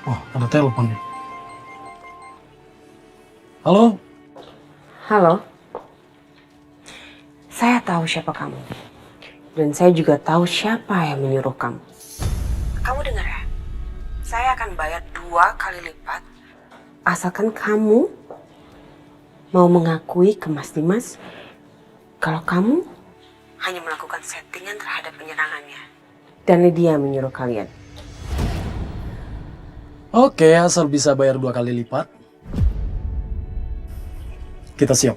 Wah, ada telepon nih. Halo? Halo, saya tahu siapa kamu. Dan saya juga tahu siapa yang menyuruh kamu. Kamu dengar ya? Saya akan bayar 2 kali lipat. Asalkan kamu mau mengakui ke Mas Dimas kalau kamu hanya melakukan settingan terhadap penyerangannya. Dan dia menyuruh kalian. Oke, asal bisa bayar 2 kali lipat. Kita siap.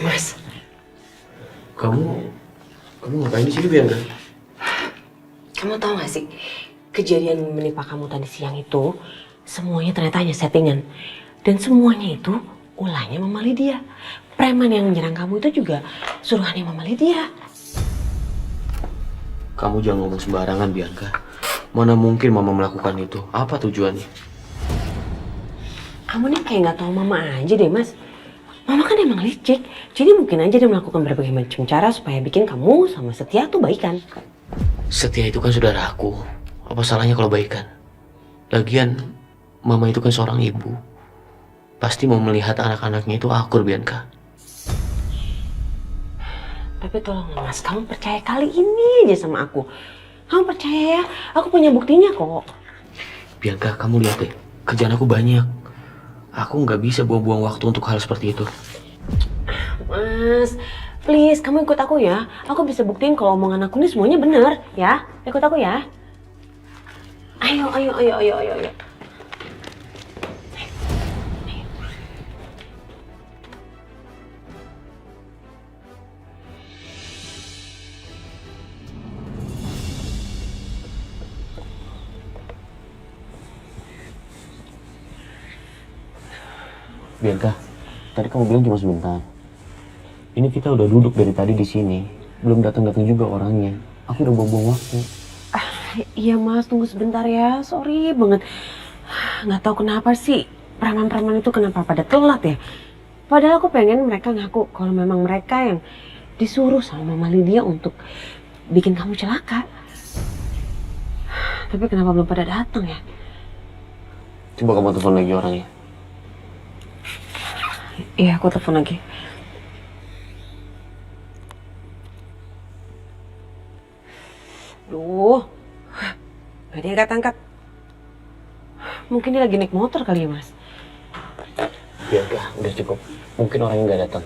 Mas, Kamu ngapain di sini, Bianca? kamu tahu gak sih, kejadian menimpa kamu tadi siang itu, semuanya ternyata hanya settingan. Dan semuanya itu ulahnya Mama Lydia. Preman yang menyerang kamu itu juga suruhannya Mama Lydia. Kamu jangan ngomong sembarangan, Bianca. Mana mungkin Mama melakukan itu? Apa tujuannya? Kamu nih kayak gak tahu Mama aja deh, Mas. Mama kan emang licik, jadi mungkin aja dia melakukan berbagai macam cara supaya bikin kamu sama Setia tuh baikan. Setia itu kan saudara aku. Apa salahnya kalau baikan? Lagian, Mama itu kan seorang ibu. Pasti mau melihat anak-anaknya itu akur, Bianca. Tapi tolong Mas, kamu percaya kali ini aja sama aku. Kamu percaya ya, aku punya buktinya kok. Bianca, kamu lihat deh. Kerjaan aku banyak. Aku nggak bisa buang-buang waktu untuk hal seperti itu. Mas, please kamu ikut aku ya. Aku bisa buktiin kalau omongan aku ini semuanya benar ya. Ikut aku ya. Ayo. Bianca, tadi kamu bilang cuma sebentar. Ini kita udah duduk dari tadi di sini. Belum datang-datang juga orangnya. Aku udah buang-buang waktu. Iya Mas, tunggu sebentar ya. Sorry banget. Nggak tahu kenapa sih preman-preman itu kenapa pada telat ya. Padahal aku pengen mereka ngaku kalau memang mereka yang disuruh sama Mama Lydia untuk bikin kamu celaka. Tapi kenapa belum pada datang ya? Coba kamu telepon lagi orangnya. Iya, aku telepon lagi. Duh, gak dia angkat-angkat. Mungkin dia lagi naik motor kali ya, Mas. Bianca, udah cukup. Mungkin orangnya nggak datang.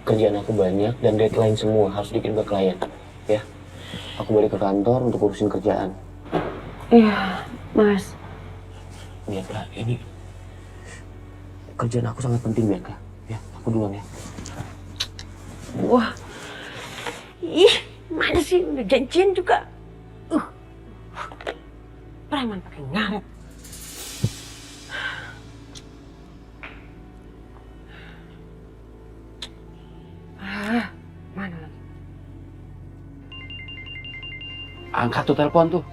Kerjaan aku banyak dan deadline semua harus dikirim ke klien. Ya, aku balik ke kantor untuk urusin kerjaan. Iya, Mas. Bianca, ini kerjaan aku sangat penting, Bianca. Ya, aku duluan ya. Wah, ih, mana sih udah janjian juga. Preman pakai ngaret. Mana lagi? Angkat tuh telepon tuh.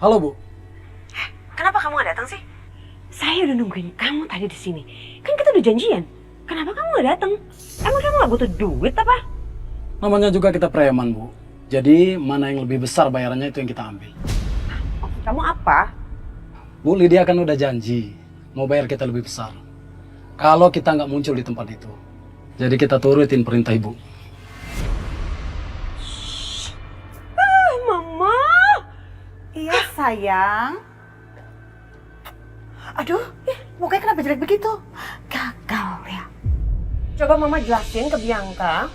Halo, Bu. Kenapa kamu gak datang sih? Saya udah nungguin kamu tadi di sini. Kan kita udah janjian. Kenapa kamu gak datang? Emang kamu gak butuh duit apa? Namanya juga kita preman, Bu. Jadi, mana yang lebih besar bayarannya itu yang kita ambil. Maksud kamu apa? Bu, Lydia kan udah janji mau bayar kita lebih besar kalau kita nggak muncul di tempat itu. Jadi kita turutin perintah Ibu. Mama. Iya sayang. Aduh, mukanya kenapa jelek begitu? Gagal ya. Coba Mama jelasin ke Bianca.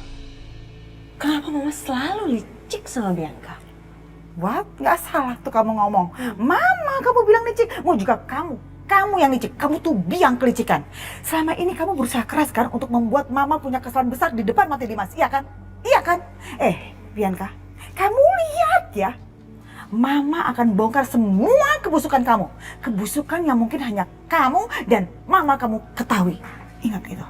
Kenapa Mama selalu licik sama Bianca? What? Nggak salah tuh kamu ngomong. Mama kamu bilang licik. Mau juga kamu yang licik. Kamu tuh biang kelicikan. Selama ini kamu berusaha keras kan untuk membuat Mama punya kesalahan besar di depan mata Dimas. Iya kan? Iya kan? Bianca, kamu lihat ya. Mama akan bongkar semua kebusukan kamu. Kebusukan yang mungkin hanya kamu dan mama kamu ketahui. Ingat itu.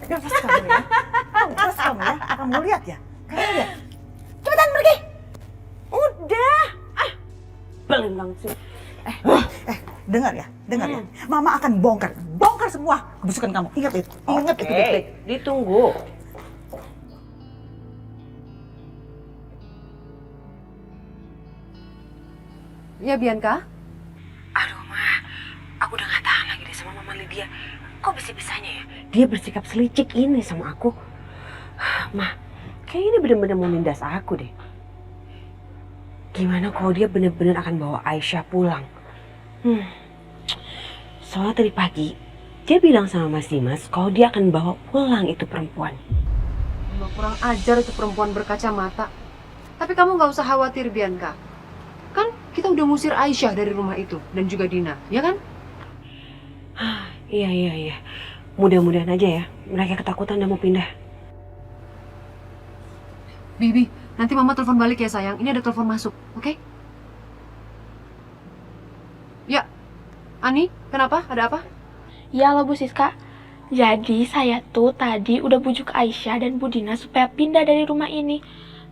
Awas kamu ya. Awas kamu ya. Kamu lihat ya. Kamu lihat. Cepetan pergi. Udah. Paling langsung. Dengar ya. Mama akan bongkar semua kebusukan kamu. Ingat itu. Ingat itu baik-baik. Ditunggu. Ya, Bianca? Aduh, Ma. Aku udah gak tahan lagi deh sama Mama Lydia. Kok bisa-bisanya ya? Dia bersikap selicik ini sama aku. Ma, kayaknya ini bener-bener mau nindas aku deh. Gimana kalau dia bener-bener akan bawa Aisyah pulang? Soalnya tadi pagi, dia bilang sama Mas Dimas kalau dia akan bawa pulang itu perempuan. Emang kurang ajar itu perempuan berkacamata. Tapi kamu nggak usah khawatir, Bianca. Kan kita udah ngusir Aisyah dari rumah itu dan juga Dina, ya kan? Iya. Mudah-mudahan aja ya, mereka ketakutan dan mau pindah. Bibi, nanti Mama telepon balik ya sayang. Ini ada telepon masuk, oke? Ya, Ani, kenapa? Ada apa? Ya loh Bu Siska, jadi saya tuh tadi udah bujuk Aisyah dan Bu Dina supaya pindah dari rumah ini.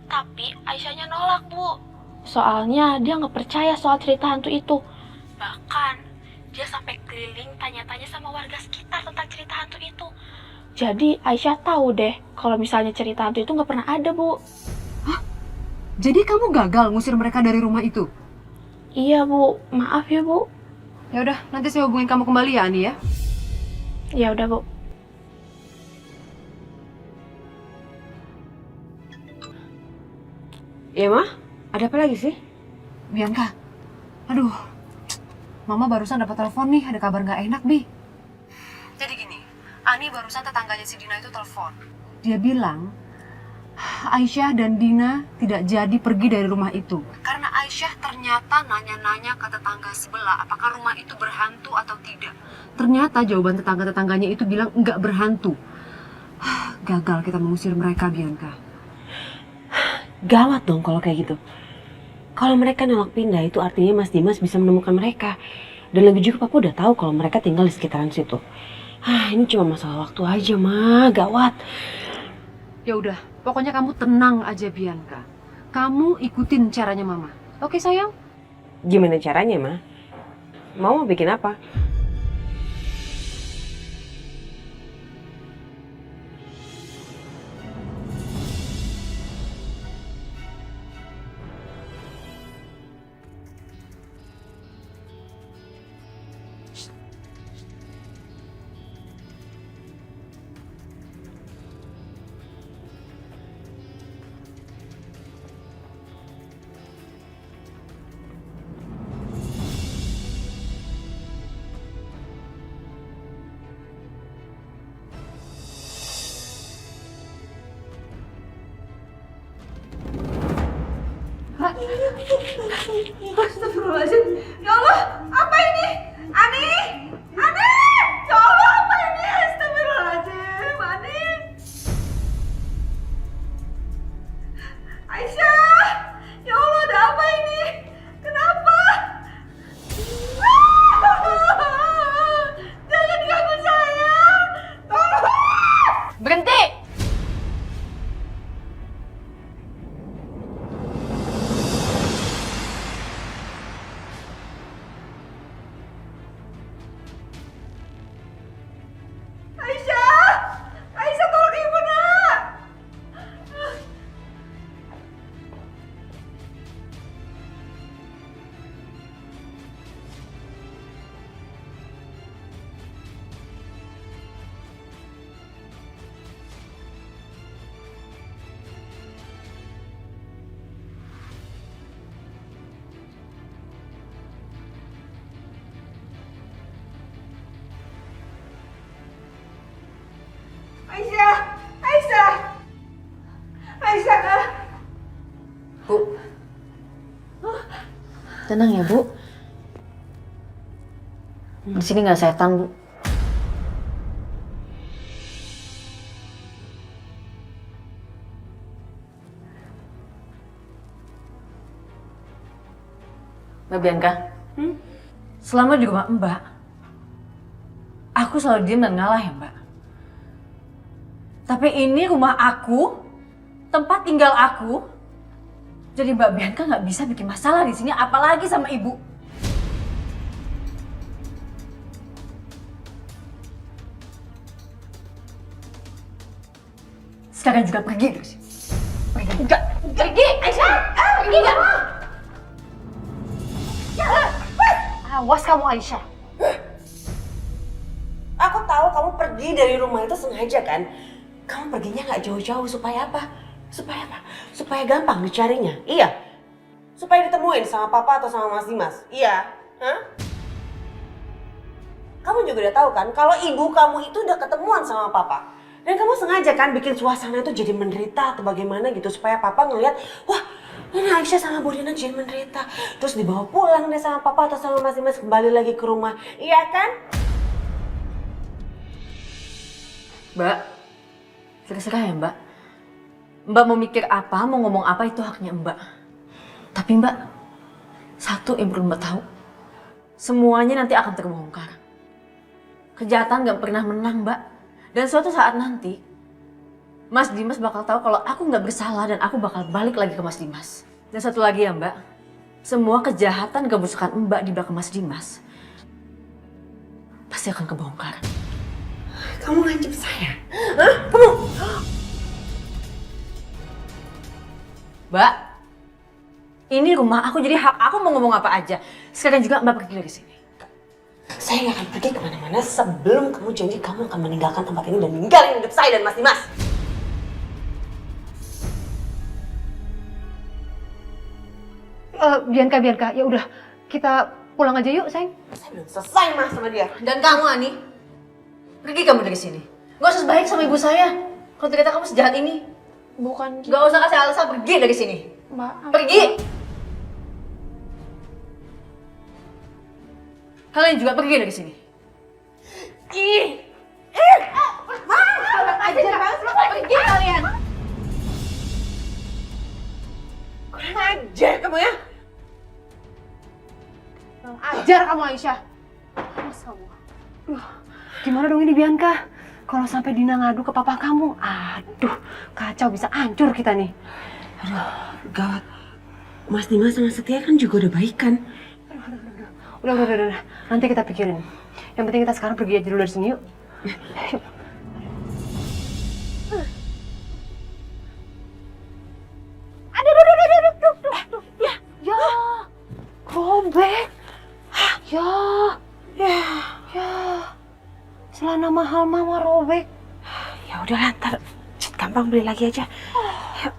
Tapi Aisyahnya nolak Bu. Soalnya dia nggak percaya soal cerita hantu itu. Bahkan dia sampai keliling tanya-tanya sama warga sekitar tentang cerita hantu itu. Jadi Aisyah tahu deh kalau misalnya cerita hantu itu nggak pernah ada Bu. Hah? Jadi kamu gagal ngusir mereka dari rumah itu? Iya Bu, maaf ya Bu. Ya udah, nanti saya hubungin kamu kembali ya, Ani ya. Ya udah Bu. Ya Ma, ada apa lagi sih? Bianca, aduh, Mama barusan dapat telepon nih, ada kabar nggak enak, Bi. Jadi gini, Ani barusan tetangganya si Dina itu telepon. Dia bilang, Aisyah dan Dina tidak jadi pergi dari rumah itu. Karena Aisyah ternyata nanya-nanya ke tetangga sebelah apakah rumah itu berhantu atau tidak. Ternyata jawaban tetangga-tetangganya itu bilang nggak berhantu. Gagal kita mengusir mereka, Bianca. Gawat dong kalau kayak gitu. Kalau mereka nolak pindah itu artinya Mas Dimas bisa menemukan mereka. Dan lagi juga Papa udah tahu kalau mereka tinggal di sekitaran situ. Ini cuma masalah waktu aja, Ma. Gawat. Ya udah, pokoknya kamu tenang aja, Bianca. Kamu ikutin caranya Mama. Oke, sayang? Gimana caranya, Ma? Mau bikin apa? Astagfirullahaladzim. Ya Allah, apa ini? Ani! Ani! Ya Allah, apa ini? Astagfirullahaladzim, Ani! Aisyah! Ya Allah, ada apa ini? Kenapa? Jangan ganggu saya! Tolong! Berhenti! Aisyah! Aisyah, tolong ibu, nak! Aisyah! Aisyah! Aisyah! Bu. Tenang ya, Bu. Di sini nggak setan, Bu. Mbak Bianca, selama di rumah Mbak, aku selalu diam dan ngalah ya Mbak. Tapi ini rumah aku, tempat tinggal aku, jadi Mbak Bianca nggak bisa bikin masalah di sini, apalagi sama Ibu. Sekarang juga pergi dari sini. Pergi. Enggak. Pergi, Aisyah. Pergi enggak? Awas kamu, Aisyah. Aku tahu kamu pergi dari rumah itu sengaja kan? Kamu perginya nggak jauh-jauh supaya apa? Supaya apa? Supaya gampang dicarinya. Iya. Supaya ditemuin sama papa atau sama Mas Dimas. Iya. Hah? Kamu juga udah tahu kan kalau ibu kamu itu udah ketemuan sama papa. Dan kamu sengaja kan bikin suasana itu jadi menderita atau bagaimana gitu supaya papa ngelihat, wah ini Aisyah sama Bu Dina jadi menderita. Terus dibawa pulang deh sama papa atau sama Mas Dimas kembali lagi ke rumah. Iya kan? Mbak, terserah ya Mbak. Mbak mau mikir apa, mau ngomong apa itu haknya Mbak. Tapi Mbak, satu yang perlu Mbak tahu, semuanya nanti akan terbongkar. Kejahatan gak pernah menang Mbak. Dan suatu saat nanti, Mas Dimas bakal tahu kalau aku nggak bersalah dan aku bakal balik lagi ke Mas Dimas. Dan satu lagi ya Mbak, semua kejahatan kebusukan Mbak di belakang Mas Dimas pasti akan kebongkar. Kamu ngancam saya? Hah? Kamu? Mbak, ini rumah aku jadi hak aku mau ngomong apa aja. Sekarang juga Mbak pergi dari sini. Saya nggak akan pergi kemana-mana sebelum kamu janji kamu akan meninggalkan tempat ini dan ninggalin hidup saya dan Mas Dimas. Bianca, ya udah kita pulang aja yuk, sayang. Saya belum selesai Mas sama dia. Dan kamu, Ani, pergi kamu dari sini. Gak usah baik sama ibu saya. Kalau ternyata kamu sejahat ini, Bukan gitu, gak usah kasih alasan, pergi dari sini. Mbak. Pergi. Kalian juga pergi dari sini. Pergi kalian. Kurang ajar kamu ya. Ajar kamu, Aisyah. Awas kamu. Gimana dong ini Bianca? Kalau sampai Dina ngadu ke papa kamu, aduh kacau, bisa hancur kita nih. Gawat. Mas Dimas sama Setia kan juga udah baikan. Udah. Nanti kita pikirin. Yang penting kita sekarang pergi aja dulu dari sini yuk. Yuk. Aduh. Ya. Robek. Ya. Celana mahal mama robek. Ya udahlah, ntar gampang beli lagi aja. Yuk.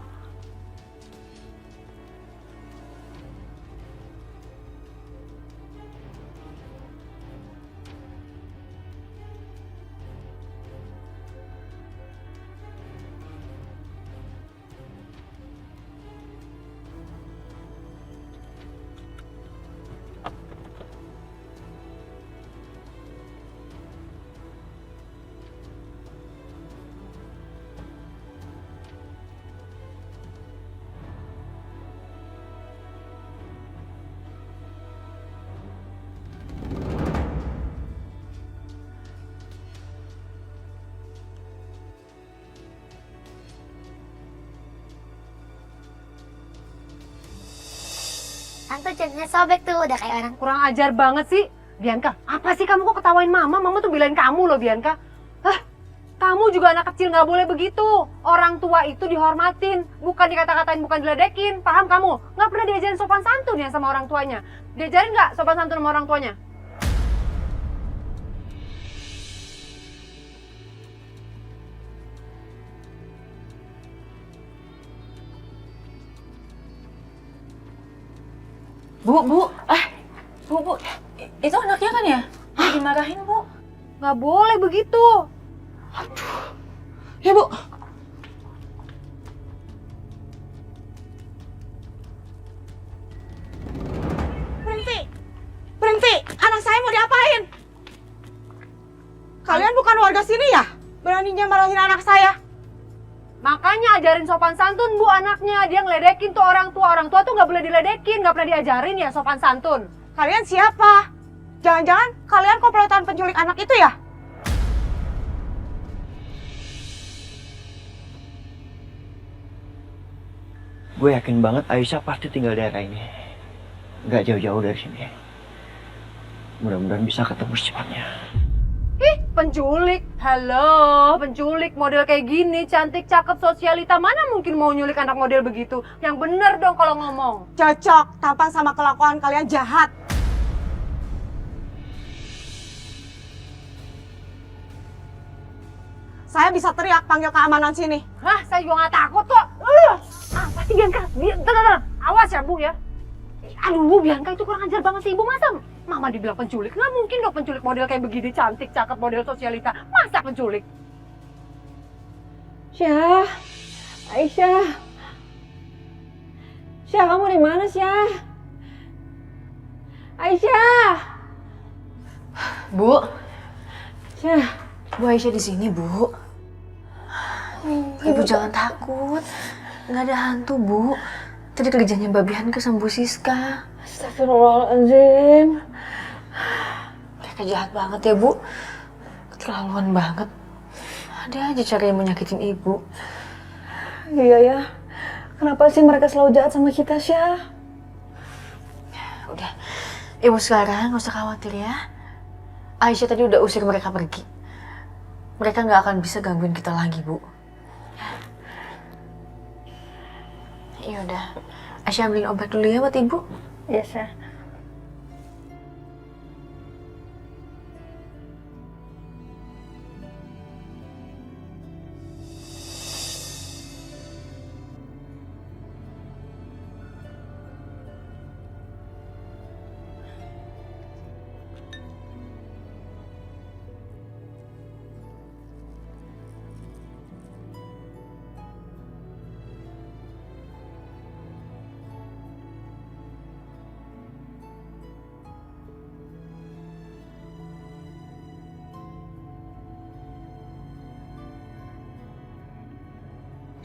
Tante jadinya sobek tuh, udah kayak orang. Kurang ajar banget sih. Bianca, apa sih kamu kok ketawain mama? Mama tuh belain kamu loh Bianca. Kamu juga anak kecil, nggak boleh begitu. Orang tua itu dihormatin, bukan dikata-katain, bukan diledekin. Paham kamu? Nggak pernah diajarin sopan santun ya sama orang tuanya. Diajarin nggak sopan santun sama orang tuanya? Bu, itu anaknya kan ya? Dimarahin, Bu. Nggak boleh begitu. Ya Bu. Berhenti! Anak saya mau diapain? Kalian bukan warga sini ya? Beraninya marahin anak saya? Makanya ajarin sopan santun bu anaknya. Dia ngeledekin tuh orang tua. Orang tua tuh nggak boleh diledekin, nggak pernah diajarin ya sopan santun. Kalian siapa? Jangan-jangan kalian komplotan penculik anak itu ya? Gue yakin banget Aisyah pasti tinggal di daerah ini. Gak jauh-jauh dari sini. Mudah-mudahan bisa ketemu secepatnya. Ih, penculik. Halo, penculik model kayak gini, cantik, cakep, sosialita. Mana mungkin mau nyulik anak model begitu? Yang bener dong kalau ngomong. Cocok, tampang sama kelakuan kalian jahat. Saya bisa teriak panggil keamanan sini. Hah, saya juga nggak takut kok. Apa sih Bianca? Tenang. Awas ya Bu ya. Aduh Bu, Bianca itu kurang ajar banget sih Ibu. Masa Mama dibilang penculik? Nggak mungkin dong penculik model kayak begini, cantik, cakep, model sosialita. Masa penculik? Syah, Aisyah. Syah, kamu di mana Syah? Aisyah. Bu, Syah. Bu Aisyah di sini, Bu. Ibu jangan takut. Nggak ada hantu, Bu. Tadi kerjanya Mbak Bianca sama Bu Siska. Astagfirullahaladzim. Mereka jahat banget ya, Bu. Keterlaluan banget. Ada aja cara yang menyakitin Ibu. Iya ya. Kenapa sih mereka selalu jahat sama kita, Syah? Udah, Ibu sekarang nggak usah khawatir ya. Aisyah tadi udah usir mereka pergi. Mereka nggak akan bisa gangguin kita lagi, Bu. Ya udah, Aisyah ambilin obat dulu ya buat Ibu. Iya, Syah.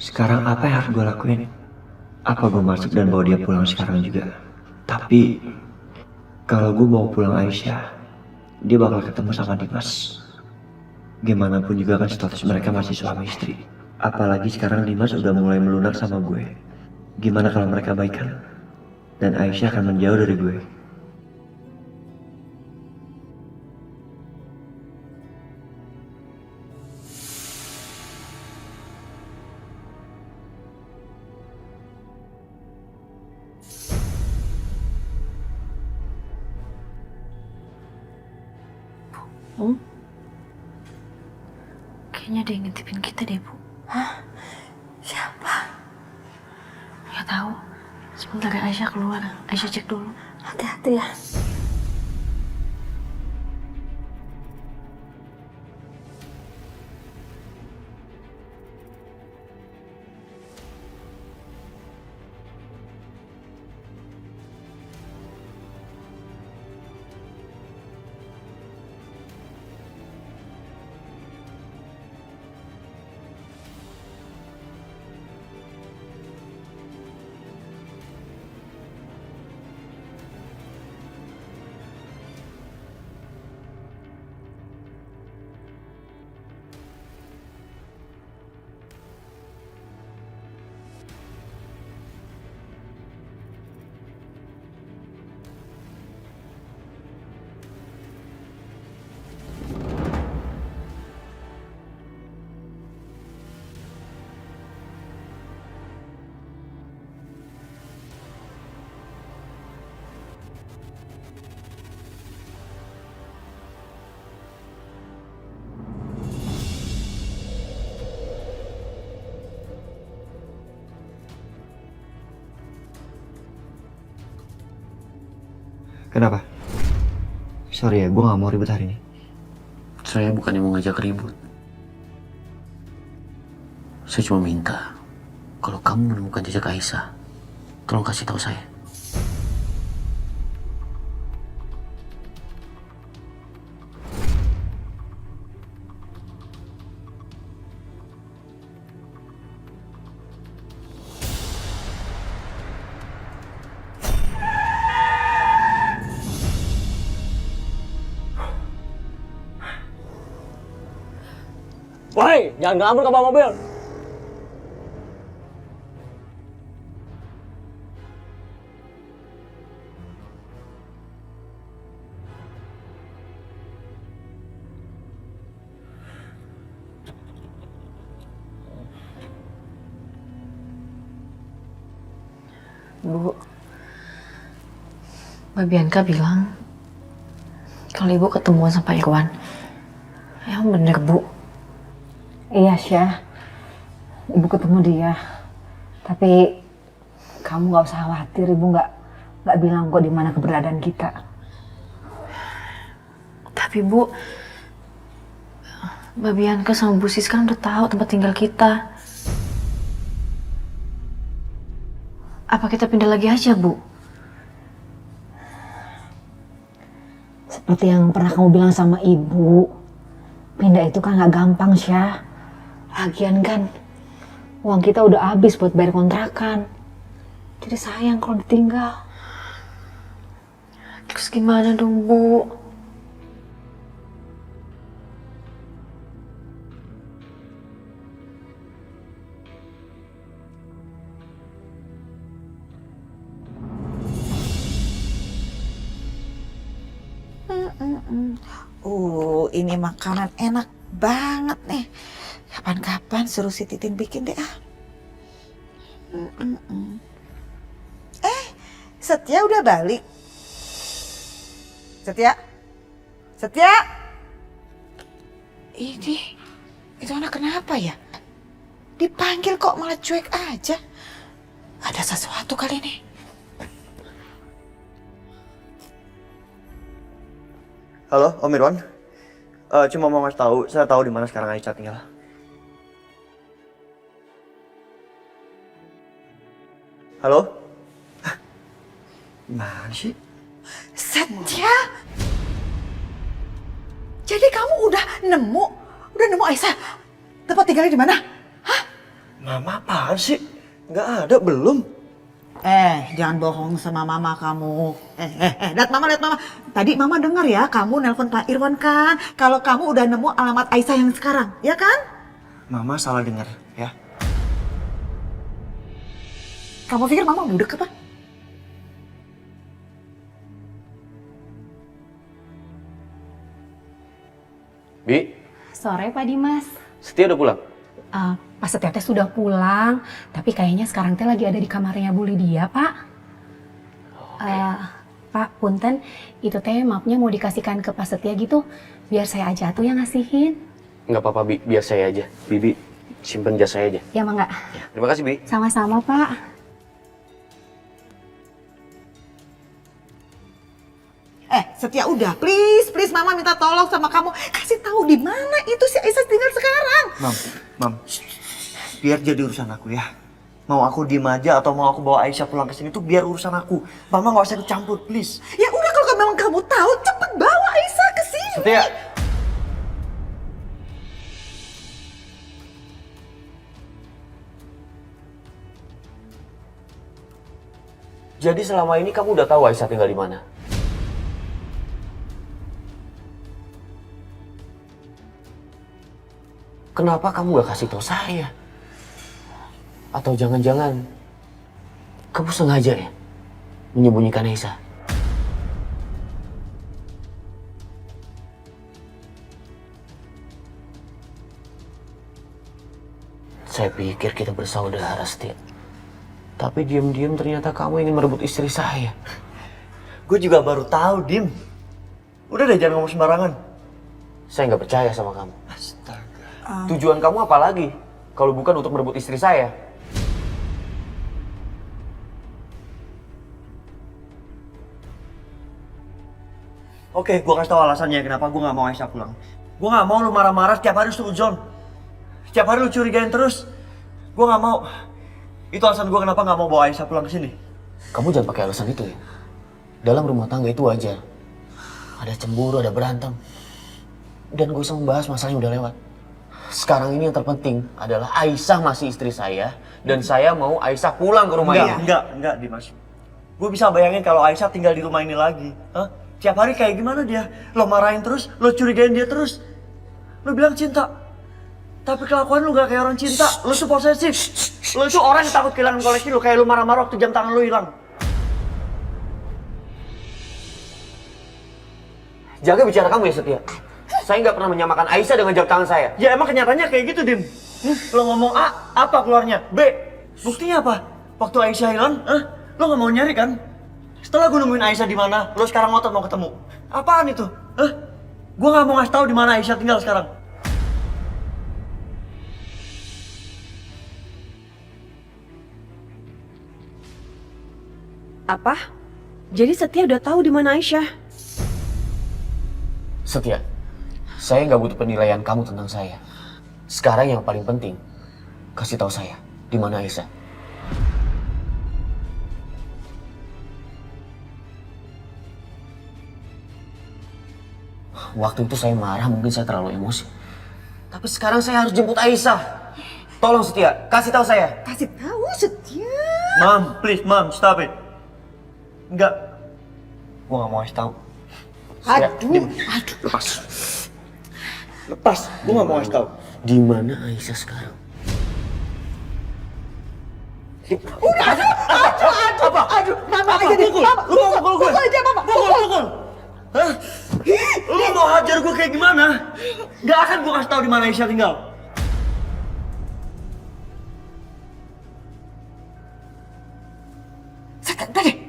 Sekarang apa yang harus gue lakuin? Apa gue masuk dan bawa dia pulang sekarang juga? Tapi kalau gue bawa pulang Aisyah, dia bakal ketemu sama Dimas. Gimana pun juga kan status mereka masih suami istri. Apalagi sekarang Dimas udah mulai melunak sama gue. Gimana kalau mereka baikan? Dan Aisyah akan menjauh dari gue. Kayaknya ada yang ngintipin kita deh, Bu. Hah? Siapa? Nggak tahu. Sebentar ya Aisyah keluar. Aisyah cek dulu. Hati-hati ya. Kenapa? Sorry ya, gue gak mau ribut hari ini. Saya bukannya mau ngajak ribut. Saya cuma minta, kalau kamu menemukan jejak Aisyah, tolong kasih tahu saya. Woi, jangan ngabur ke bawah mobil. Bu, Mbak Bianca bilang kalau ibu ketemuan sama Pak Irwan. Emang bener, Bu? Iya, Syah. Ibu ketemu dia. Tapi kamu nggak usah khawatir, ibu nggak bilang kok di mana keberadaan kita. Tapi Bu, Mbak Bianca sama Bu Sis kan udah tahu tempat tinggal kita. Apa kita pindah lagi aja, Bu? Seperti yang pernah kamu bilang sama ibu, pindah itu kan nggak gampang, Syah. Lagian kan uang kita udah habis buat bayar kontrakan. Jadi sayang kalau ditinggal. Terus gimana dong, Bu? Ini makanan enak banget nih. Kapan-kapan suruh si Titin bikin deh ah. Setia udah balik. Setia? Setia? Itu anak kenapa ya? Dipanggil kok malah cuek aja. Ada sesuatu kali ini. Halo, Om Irwan. Cuma mau ngasih tahu, saya tahu di mana sekarang Aisyah tinggal. Halo? Hah? Gimana sih? Setia? Jadi kamu udah nemu Aisyah tempat tinggalnya di mana? Hah? Mama apaan sih? Nggak ada, belum. Jangan bohong sama mama kamu. Lihat mama. Tadi mama dengar ya, kamu nelpon Pak Irwan kan? Kalau kamu udah nemu alamat Aisyah yang sekarang, ya kan? Mama salah dengar, ya. Kamu pikir mama budek apa? Bi, Sore Pak Dimas. Setia udah pulang? Pak Setia teh sudah pulang, tapi kayaknya sekarang teh lagi ada di kamarnya Bu Lydia, Pak. Pak, punten, itu teh mapnya mau dikasihkan ke Pak Setia gitu, biar saya aja tuh yang ngasihin. Nggak apa-apa, Bi. Biar saya aja. Bibi, simpen jas saya aja. Ya, Mangga. Ya, terima kasih, Bi. Sama-sama, Pak. Setia udah, please mama minta tolong sama kamu. Kasih tahu di mana itu si Aisyah tinggal sekarang. Mam, biar jadi urusan aku ya. Mau aku diem aja atau mau aku bawa Aisyah pulang ke sini tuh biar urusan aku. Mama nggak usah ikut campur, please. Ya udah kalau memang kamu tahu, cepet bawa Aisyah ke sini. Setia. Jadi selama ini kamu udah tahu Aisyah tinggal di mana? Kenapa kamu gak kasih tahu saya? Atau jangan-jangan kamu sengaja ya menyembunyikan Aisyah? Saya pikir kita bersaudara, Setia. Tapi diam-diam ternyata kamu ingin merebut istri saya. Gue juga baru tahu, Dim. Udah deh, jangan ngomong sembarangan. Saya nggak percaya sama kamu. Astaga. Tujuan kamu apa lagi? Kalau bukan untuk merebut istri saya. Oke, gue kasih tau alasannya kenapa gue gak mau Aisyah pulang. Gue gak mau lu marah-marah setiap hari suzon. Setiap hari lu curigain terus. Gue gak mau. Itu alasan gue kenapa gak mau bawa Aisyah pulang ke sini. Kamu jangan pakai alasan itu ya. Dalam rumah tangga itu wajar. Ada cemburu, ada berantem. Dan gue usah membahas masalah yang udah lewat. Sekarang ini yang terpenting adalah Aisyah masih istri saya. Dan saya mau Aisyah pulang ke rumah ini. Enggak, Dimas. Gue bisa bayangin kalau Aisyah tinggal di rumah ini lagi. Hah? Tiap hari kayak gimana dia? Lo marahin terus, lo curigain dia terus. Lo bilang cinta. Tapi kelakuan lu gak kayak orang cinta. Lu tuh posesif. Lu tuh orang yang takut kehilangan koleksi lu. Kayak lu marah-marah waktu jam tangan lu hilang. Jaga bicara kamu ya, Setia. Saya nggak pernah menyamakan Aisyah dengan jam tangan saya. Ya emang kenyataannya kayak gitu, Dim. Lo ngomong A, apa keluarnya? B. Buktinya apa? Waktu Aisyah hilang, lo gak mau nyari kan? Setelah gue nemuin Aisyah di mana, lo sekarang ngotot mau ketemu. Apaan itu? Gue gak mau ngasih tahu di mana Aisyah tinggal sekarang. Apa? Jadi Setia udah tahu di mana Aisyah? Setia, saya nggak butuh penilaian kamu tentang saya. Sekarang yang paling penting, kasih tahu saya di mana Aisyah. Waktu itu saya marah, mungkin saya terlalu emosi. Tapi sekarang saya harus jemput Aisyah. Tolong Setia, kasih tahu saya. Kasih tahu Setia. Mam, please, Mam, stop it. Enggak. Gue gak mau kasih tahu. Aduh. Lepas. Lepas, gue gak mau kasih tahu. Di mana Aisyah sekarang? Aduh, mama aja deh. Pukul, lu mau pukul gue? Pukul aja, mama. Pukul. Hah? Lu mau hajar gue kayak gimana? Gak akan gue kasih tahu di mana Aisyah tinggal. Setia, udah deh.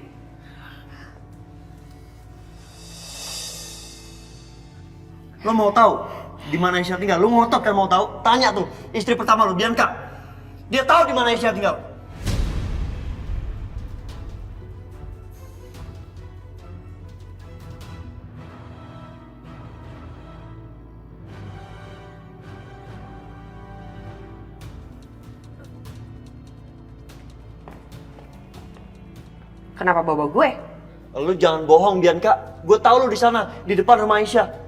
Lo mau tahu di mana Aisyah tinggal? Lo ngotot kan mau tahu? Tanya tuh istri pertama lo, Bianca. Dia tahu di mana Aisyah tinggal. Kenapa bawa gue? Lo jangan bohong, Bianca. Gue tahu lo di sana, di depan rumah Aisyah.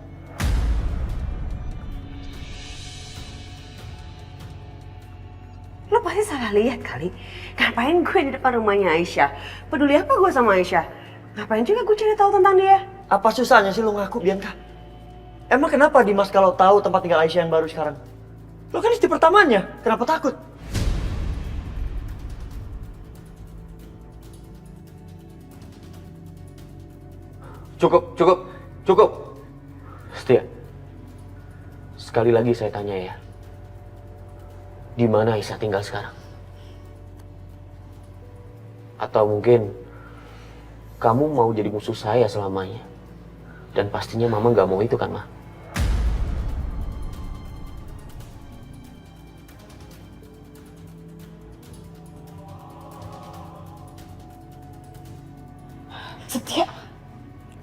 Lo pasti salah lihat kali. Ngapain gue di depan rumahnya Aisyah? Peduli apa gue sama Aisyah? Ngapain juga gue cari tahu tentang dia? Apa susahnya sih lo ngaku, Bianca? Emang kenapa Dimas kalau tahu tempat tinggal Aisyah yang baru sekarang? Lo kan istri pertamanya, kenapa takut? Cukup. Setia, sekali lagi saya tanya ya. Di mana Aisyah tinggal sekarang? Atau mungkin kamu mau jadi musuh saya selamanya? Dan pastinya Mama nggak mau itu kan, Ma?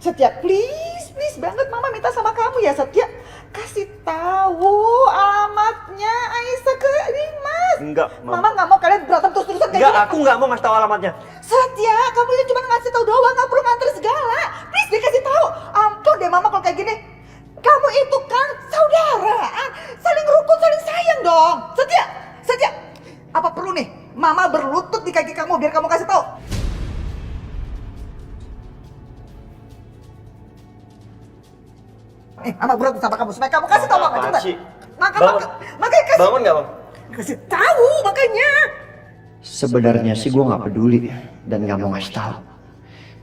Setia, please banget mama minta sama kamu ya Setia. Kasih tahu alamatnya Aisyah ke Dimas. Enggak, Mama nggak mau kalian berantem terus-terusan kayak Enggak, gini. aku nggak mau ngasih tahu alamatnya. Setia, kamu itu cuma ngasih tahu doang, nggak perlu nganter segala. Please dikasih tahu. Ampun deh mama kalau kayak gini. Kamu itu kan saudaraan, saling rukun, saling sayang dong. Setia, apa perlu nih mama berlutut di kaki kamu biar kamu kasih tahu? Mama berat sama kamu supaya kamu kasih tahu mama coba. Makanya kasih. Bangun nggak, Bang? Kasih tahu makanya. Sebenarnya sih gue nggak peduli dan nggak mau ngasih tahu.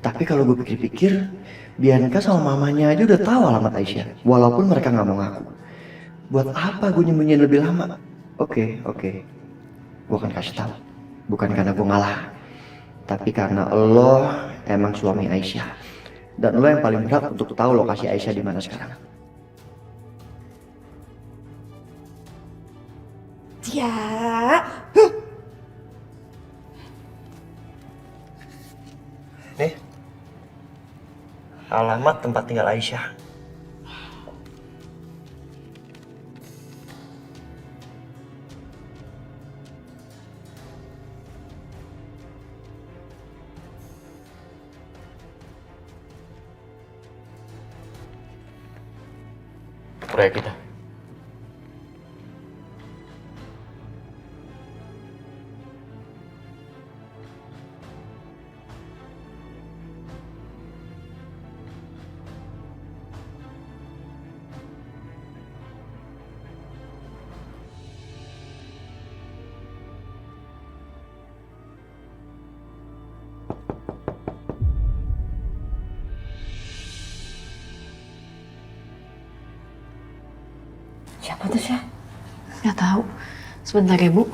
Tapi kalau gue pikir-pikir, Bianca sama mamanya aja udah tahu alamat Aisyah, walaupun mereka nggak mau ngaku. Buat apa gue nyembunyiin lebih lama? Oke, gue akan kasih tahu. Bukan karena gue ngalah, tapi karena lo emang suami Aisyah dan lo yang paling berhak untuk tahu lokasi Aisyah di mana sekarang. Ya. Nih, alamat tempat tinggal Aisyah. Proyek kita. Siapa tuh, Syah? Nggak tahu. Sebentar ya, Bu.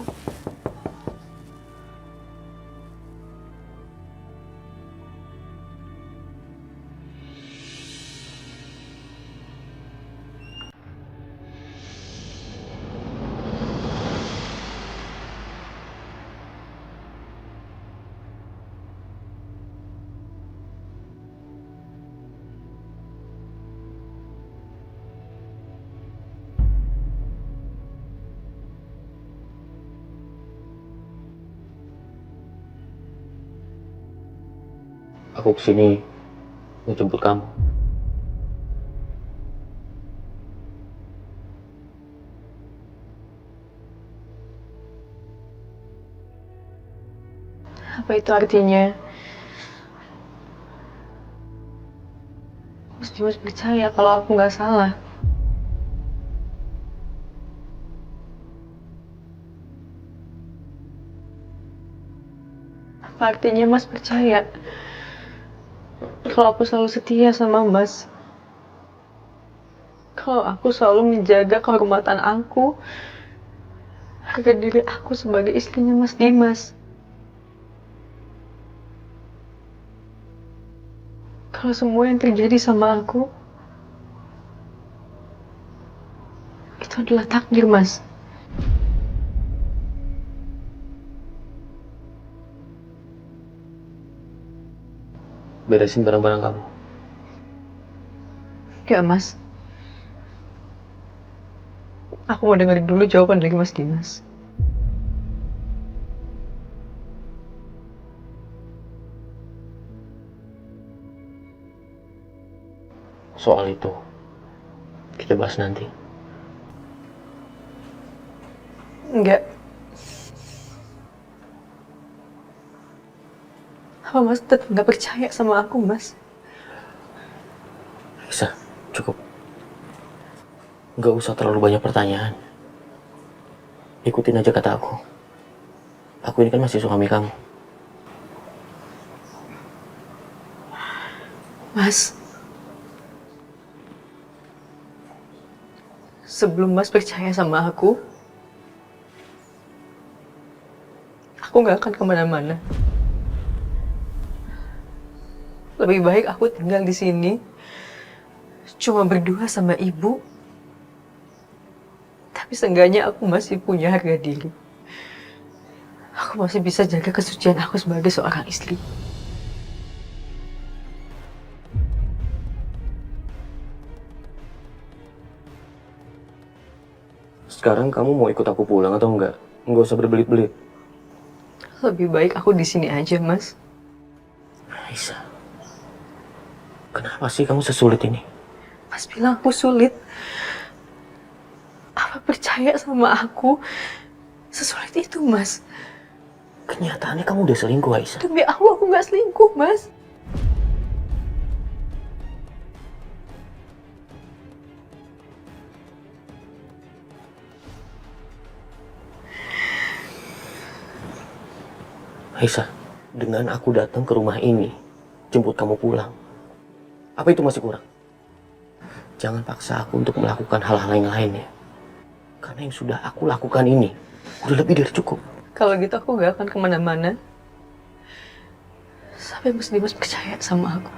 Aku kesini mau jemput kamu. Apa itu artinya? Mas Dimas percaya kalau aku nggak salah. Apa artinya Mas percaya kalau aku selalu setia sama Mas? Kalau aku selalu menjaga kehormatan aku, harga diri aku sebagai istrinya Mas Dimas. Kalau semua yang terjadi sama aku, itu adalah takdir, Mas. Beresin barang-barang kamu. Enggak, Mas. Aku mau dengerin dulu jawaban dari Mas Dimas. Soal itu, kita bahas nanti. Enggak. Apa Mas tetap nggak percaya sama aku, Mas? Bisa, cukup. Nggak usah terlalu banyak pertanyaan. Ikutin aja kata aku. Aku ini kan masih suami kamu. Mas, sebelum Mas percaya sama aku nggak akan kemana-mana. Lebih baik aku tinggal di sini, cuma berdua sama ibu. Tapi seenggaknya aku masih punya harga diri. Aku masih bisa jaga kesucian aku sebagai seorang istri. Sekarang kamu mau ikut aku pulang atau enggak? Nggak usah berbelit-belit. Lebih baik aku di sini aja, Mas. Aisyah, kenapa sih kamu sesulit ini? Mas bilang aku sulit. Apa percaya sama aku sesulit itu, Mas? Kenyataannya kamu udah selingkuh, Aisyah. Demi Allah, aku nggak selingkuh, Mas. Aisyah, dengan aku datang ke rumah ini, jemput kamu pulang, apa itu masih kurang? Jangan paksa aku untuk melakukan hal-hal yang lainnya. Karena yang sudah aku lakukan ini, udah lebih dari cukup. Kalau gitu aku nggak akan kemana-mana sampai Mas Dimas percaya sama aku.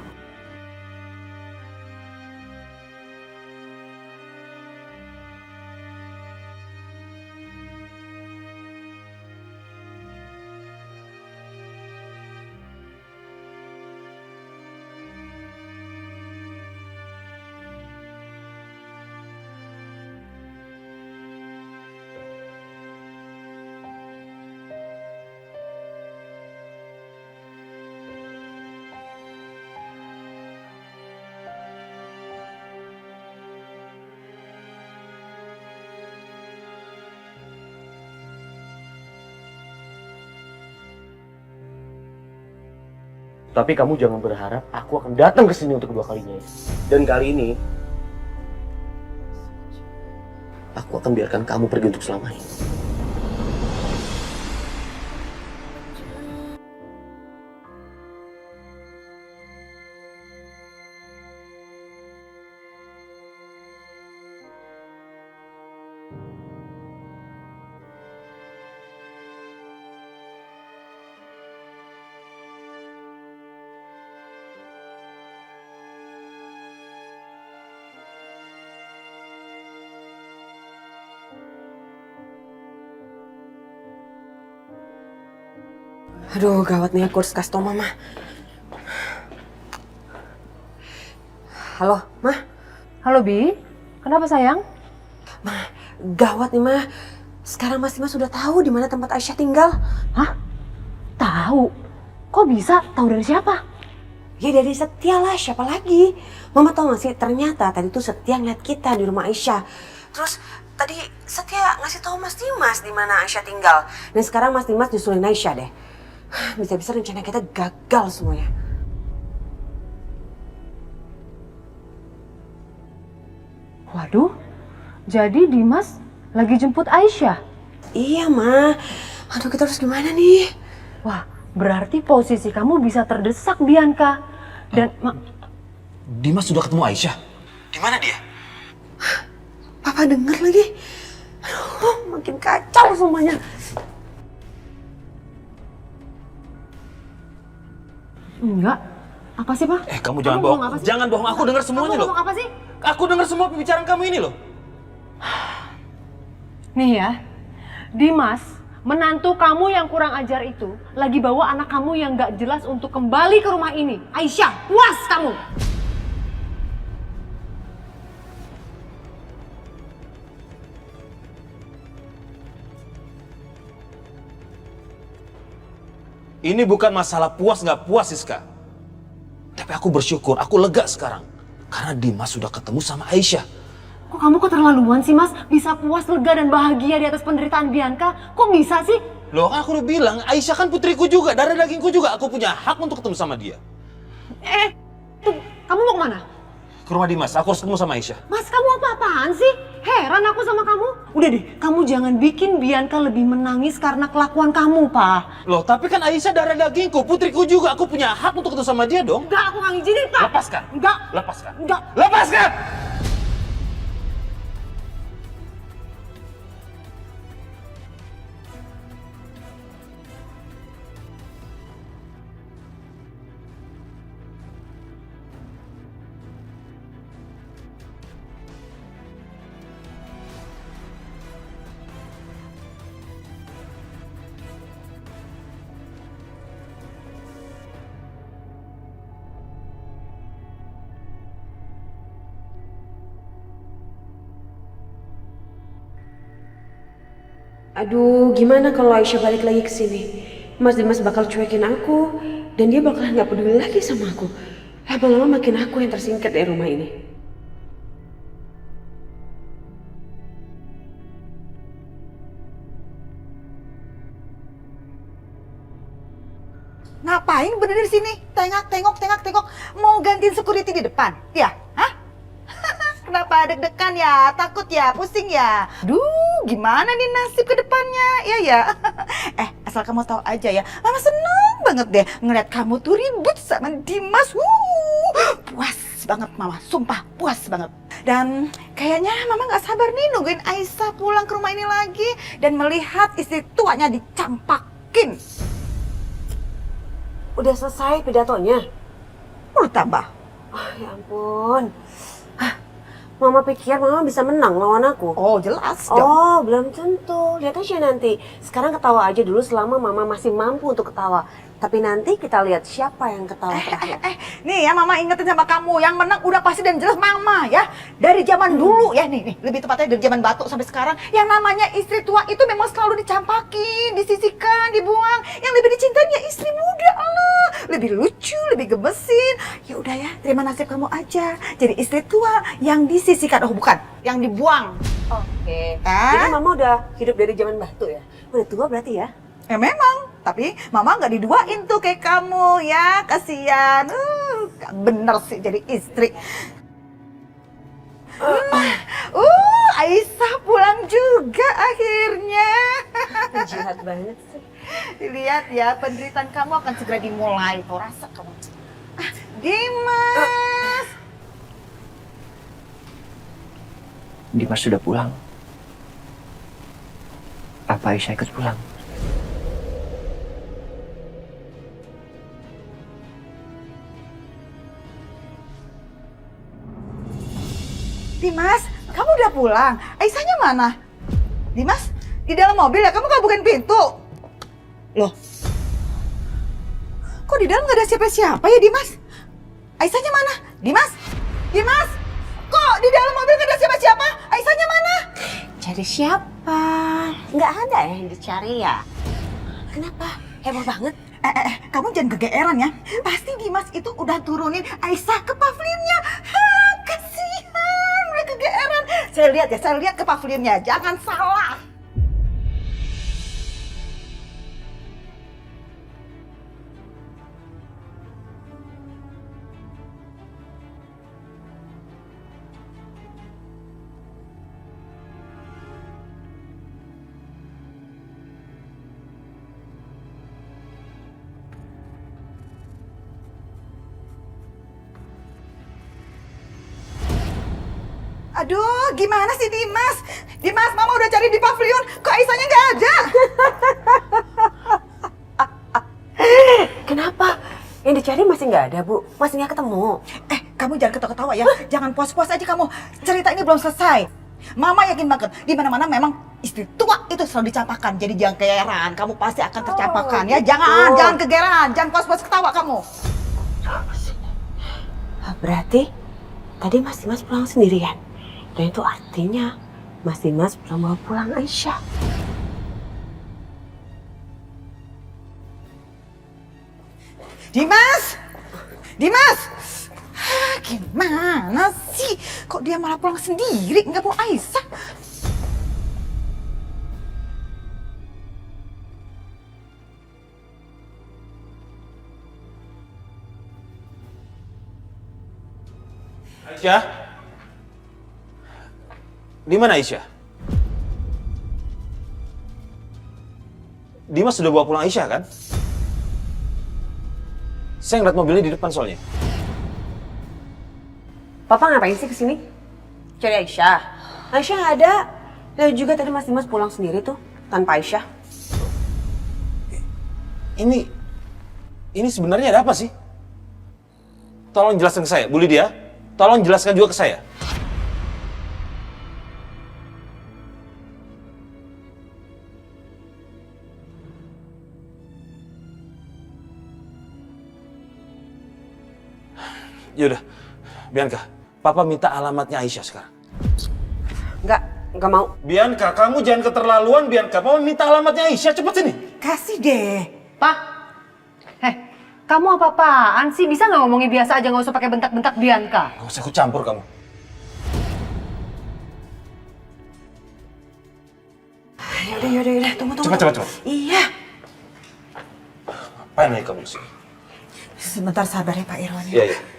Tapi kamu jangan berharap aku akan datang ke sini untuk kedua kalinya. Dan kali ini, aku akan biarkan kamu pergi untuk selamanya. Aduh, gawat nih, aku harus kasih tau Mama. Halo, Ma? Halo Bi, kenapa sayang? Ma, gawat nih, Ma. Sekarang Mas Dimas sudah tahu di mana tempat Aisyah tinggal. Hah? Tahu? Kok bisa? Tahu dari siapa? Ya dari Setia lah, siapa lagi? Mama tahu gak sih, ternyata tadi tuh Setia ngeliat kita di rumah Aisyah. Terus tadi Setia ngasih tahu Mas Dimas di mana Aisyah tinggal. Dan sekarang Mas Dimas nyusulin Aisyah deh. Bisa-bisa rencana kita gagal semuanya. Waduh, jadi Dimas lagi jemput Aisyah? Iya, Ma. Aduh, kita harus gimana nih? Wah, berarti posisi kamu bisa terdesak, Bianca. Dan Dimas sudah ketemu Aisyah. Di mana dia? Papa denger lagi. Aduh, makin kacau semuanya. Enggak. Apa sih, Pak? Kamu jangan bohong. Jangan bohong. Aku dengar semuanya loh. Kamu ngomong apa sih? Aku dengar semua pembicaraan kamu ini loh. Nih ya, Dimas, menantu kamu yang kurang ajar itu lagi bawa anak kamu yang gak jelas untuk kembali ke rumah ini. Aisyah, puas kamu! Ini bukan masalah puas nggak puas, Siska. Tapi aku bersyukur, aku lega sekarang. Karena Dimas sudah ketemu sama Aisyah. Kok kamu keterlaluan sih, Mas? Bisa puas, lega, dan bahagia di atas penderitaan Bianca? Kok bisa sih? Loh, kan aku udah bilang, Aisyah kan putriku juga, darah dagingku juga. Aku punya hak untuk ketemu sama dia. Tuh, kamu mau kemana? Ke rumah Dimas, aku harus ketemu sama Aisyah. Mas, kamu apa-apaan sih? Heran aku sama kamu. Udah deh, kamu jangan bikin Bianca lebih menangis karena kelakuan kamu, Pak. Loh, tapi kan Aisyah darah dagingku, putriku juga. Aku punya hak untuk ketemu sama dia dong. Enggak, aku nggak ngizinin, Pak. Lepaskan. Enggak. Lepaskan. Enggak. Lepaskan! Aduh, gimana kalau Aisyah balik lagi ke sini? Mas Dimas bakal cuekin aku dan dia bakal nggak peduli lagi sama aku. Lama-lama makin aku yang tersingkir dari rumah ini. Ngapain berdiri di sini? Tengok. Mau gantiin security di depan? Ya? Hah? Kenapa deg-degan ya? Takut ya? Pusing ya? Duh, gimana nih nasib ke depannya? Ya. Asal kamu tahu aja ya, Mama seneng banget deh ngeliat kamu tuh ribut sama Dimas. Puas banget Mama, sumpah puas banget. Dan kayaknya Mama gak sabar nih nungguin Aisyah pulang ke rumah ini lagi dan melihat istri tuanya dicampakin. Udah selesai pidatonya? Udah tambah. Oh, ya ampun. Mama pikir Mama bisa menang lawan aku. Oh, jelas dong. Oh, belum tentu. Lihat aja nanti. Sekarang ketawa aja dulu selama Mama masih mampu untuk ketawa. Tapi nanti kita lihat siapa yang ketawa terakhir. Nih ya, Mama ingetin sama kamu, yang menang udah pasti dan jelas Mama ya. Dari zaman dulu ya, nih, lebih tepatnya dari zaman Batuk sampai sekarang, yang namanya istri tua itu memang selalu dicampakin, disisihkan, dibuang. Yang lebih dicintain ya istri muda Allah. Lebih lucu, lebih gemesin. Ya udah ya, terima nasib kamu aja. Jadi istri tua yang disisihkan, oh bukan, yang dibuang. Oke. Jadi Mama udah hidup dari zaman Batu ya? Udah tua berarti ya? Ya memang, tapi Mama nggak diduain tuh kayak kamu ya, kasihan. Bener sih jadi istri. Aisyah pulang juga akhirnya. Jahat banget sih. Lihat ya, penderitaan kamu akan segera dimulai. Kau rasa kamu. Dimas. Dimas sudah pulang. Apa Aisyah ikut pulang? Dimas, kamu udah pulang? Aisyahnya mana? Dimas, di dalam mobil ya? Kamu gak bukain pintu? Loh, kok di dalam nggak ada siapa-siapa ya, Dimas? Aisyahnya mana? Dimas? Dimas? Kok di dalam mobil nggak ada siapa-siapa? Aisyahnya mana? Cari siapa? Nggak ada yang dicari ya? Kenapa? Heboh banget. Kamu jangan kegeeran ya. Pasti Dimas itu udah turunin Aisyah ke pavilionnya. Kasihan, udah kegeeran. Saya lihat ke pavilionnya. Jangan salah. Aduh, gimana sih Dimas? Dimas, Mama udah cari di pavilion, kok Aisyahnya nggak ada? Kenapa? Yang dicari masih nggak ada, Bu. Masih nggak ketemu. Kamu jangan ketawa-ketawa ya. Jangan puas-puas aja kamu. Cerita ini belum selesai. Mama yakin banget, di mana-mana memang istri tua itu selalu dicampakkan. Jadi jangan kegeeran, kamu pasti akan tercampakkan ya. Jangan kegeeran, jangan puas-puas ketawa kamu. Berarti tadi Mas Dimas pulang sendirian. Dan itu artinya Mas Dimas belum bawa pulang Aisyah. Dimas! Dimas! Gimana sih? Kok dia malah pulang sendiri, nggak bawa Aisyah? Aisyah? Di mana Aisyah? Dimas sudah bawa pulang Aisyah kan? Saya ngeliat mobilnya di depan soalnya. Papa ngapain sih kesini? Cari Aisyah. Aisyah nggak ada. Dan juga tadi Mas Dimas pulang sendiri tuh, tanpa Aisyah. Ini sebenarnya ada apa sih? Tolong jelaskan ke saya, Bu Lydia. Tolong jelaskan juga ke saya. Yaudah, Bianca, Papa minta alamatnya Aisyah sekarang. Nggak mau. Bianca, kamu jangan keterlaluan, Bianca. Papa minta alamatnya Aisyah, cepet sini. Kasih deh. Pak, kamu apa-apaan sih? Bisa nggak ngomongin biasa aja, nggak usah pakai bentak-bentak Bianca. Gak usah ikut campur kamu. Yaudah, tunggu. Cepat. Iya. Ngapain nih kamu sini? Sebentar sabar ya Pak Irwan. Iya.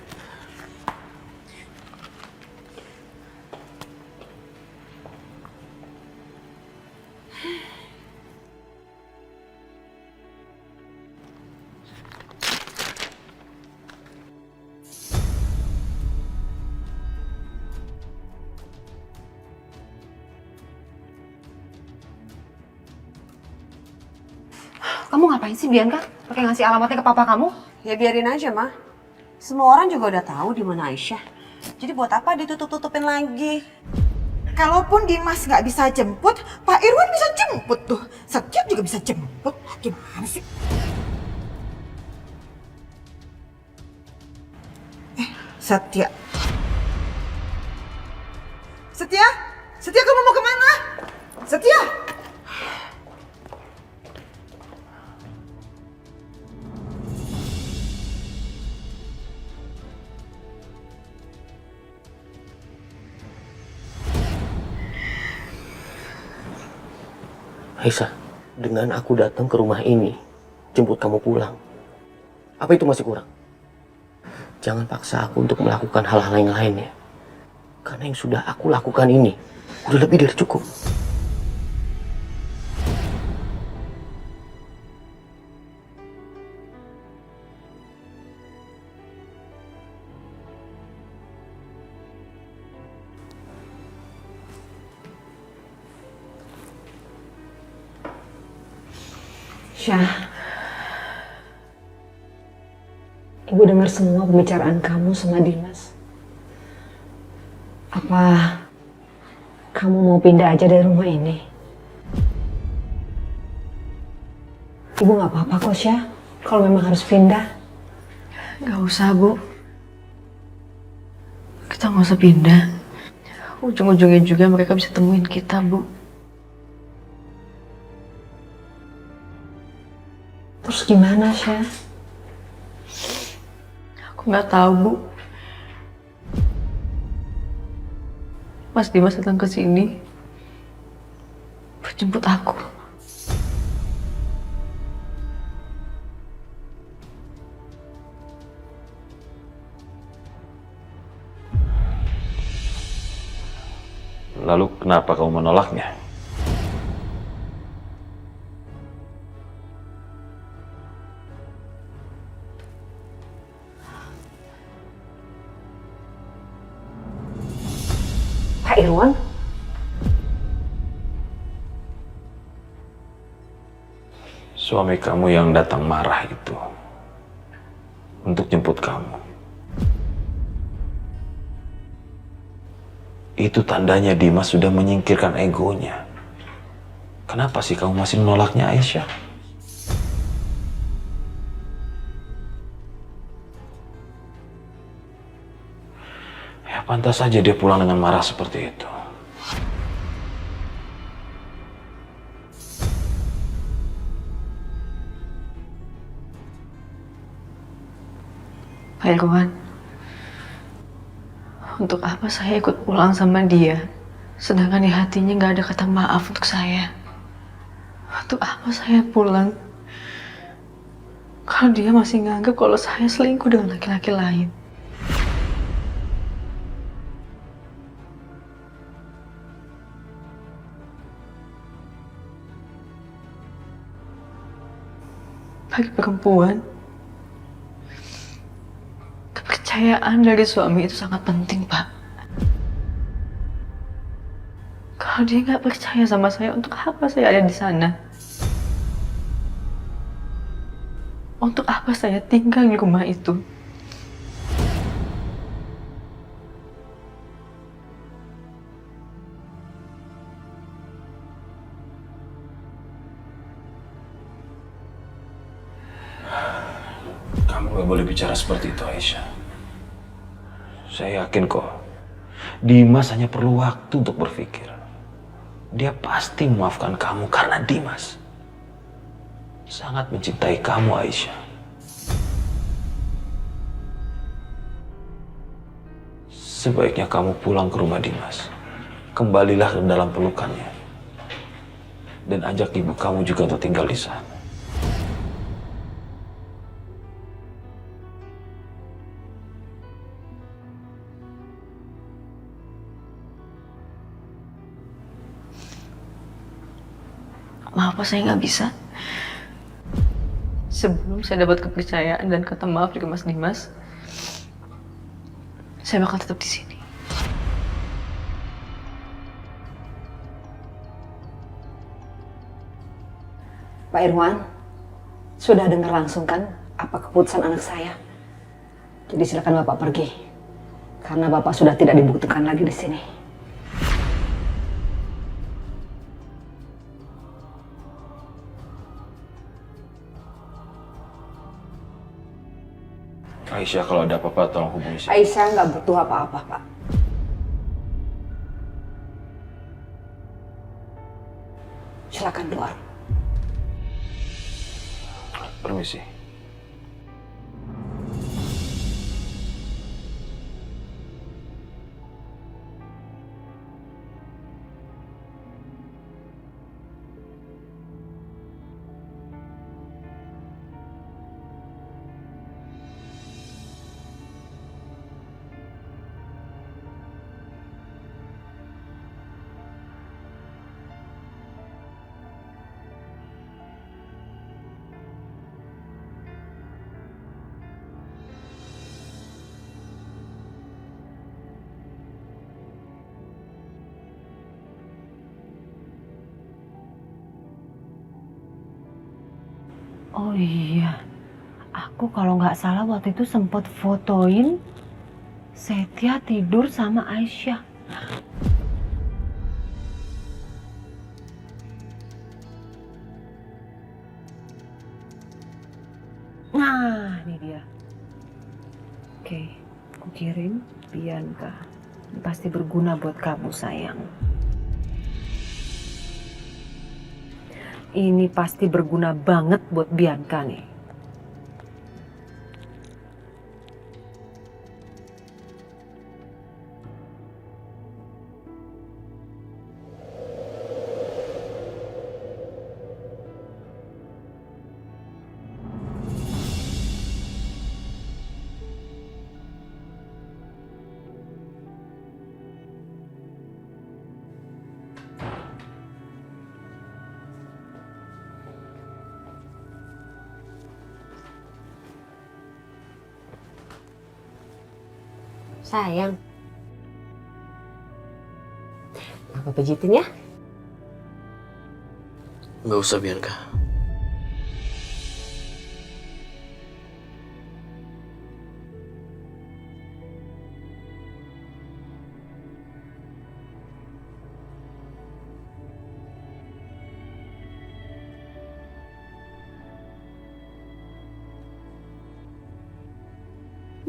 Kamu ngapain sih Bianca? Pakai ngasih alamatnya ke papa kamu? Ya biarin aja, Ma. Semua orang juga udah tahu di mana Aisyah. Jadi buat apa ditutup-tutupin lagi? Kalaupun Dimas nggak bisa jemput, Pak Irwan bisa jemput tuh. Setiap juga bisa jemput. Gimana sih? Setia. Setia kamu mau kemana? Setia. Aisyah, dengan aku datang ke rumah ini, jemput kamu pulang, apa itu masih kurang? Jangan paksa aku untuk melakukan hal-hal yang lainnya. Karena yang sudah aku lakukan ini, udah lebih dari cukup. Syah, Ibu dengar semua pembicaraan kamu sama Dimas. Apa kamu mau pindah aja dari rumah ini? Ibu nggak apa-apa kok, Syah. Kalau memang harus pindah. Gak usah, Bu. Kita nggak usah pindah. Ujung-ujungnya juga mereka bisa temuin kita, Bu. Terus gimana, Syah? Aku nggak tahu, Bu. Mas Dimas datang ke sini buat jemput aku. Lalu kenapa kamu menolaknya? Pak Irwan? Suami kamu yang datang marah itu untuk jemput kamu. Itu tandanya Dimas sudah menyingkirkan egonya. Kenapa sih kamu masih menolaknya, Aisyah? Ya pantas saja dia pulang dengan marah seperti itu. Pak Irwan, untuk apa saya ikut pulang sama dia, sedangkan di hatinya nggak ada kata maaf untuk saya? Untuk apa saya pulang kalau dia masih nganggap kalau saya selingkuh dengan laki-laki lain? Bagi perempuan, kepercayaan dari suami itu sangat penting, Pak. Kalau dia nggak percaya sama saya, untuk apa saya ada di sana? Untuk apa saya tinggal di rumah itu? Kamu gak boleh bicara seperti itu, Aisyah. Saya yakin kok, Dimas hanya perlu waktu untuk berpikir. Dia pasti memaafkan kamu karena Dimas sangat mencintai kamu, Aisyah. Sebaiknya kamu pulang ke rumah Dimas. Kembalilah ke dalam pelukannya. Dan ajak ibu kamu juga untuk tinggal di sana. Maaf, Pak, saya nggak bisa. Sebelum saya dapat kepercayaan dan kata maaf dari Mas Dimas, saya bakal tetap di sini. Pak Irwan, sudah dengar langsung kan apa keputusan anak saya? Jadi silakan Bapak pergi, karena Bapak sudah tidak dibutuhkan lagi di sini. Aisyah, kalau ada apa-apa tolong hubungi saya. Aisyah nggak butuh apa-apa, Pak. Silakan keluar. Permisi. Oh iya, aku kalau nggak salah waktu itu sempat fotoin Setia tidur sama Aisyah. Nah, ini dia. Oke, aku kirim Bianca. Pasti berguna buat kamu, sayang. Ini pasti berguna banget buat Bianca nih. Sayang. Aku pijitin ya. Nggak usah, Bianca.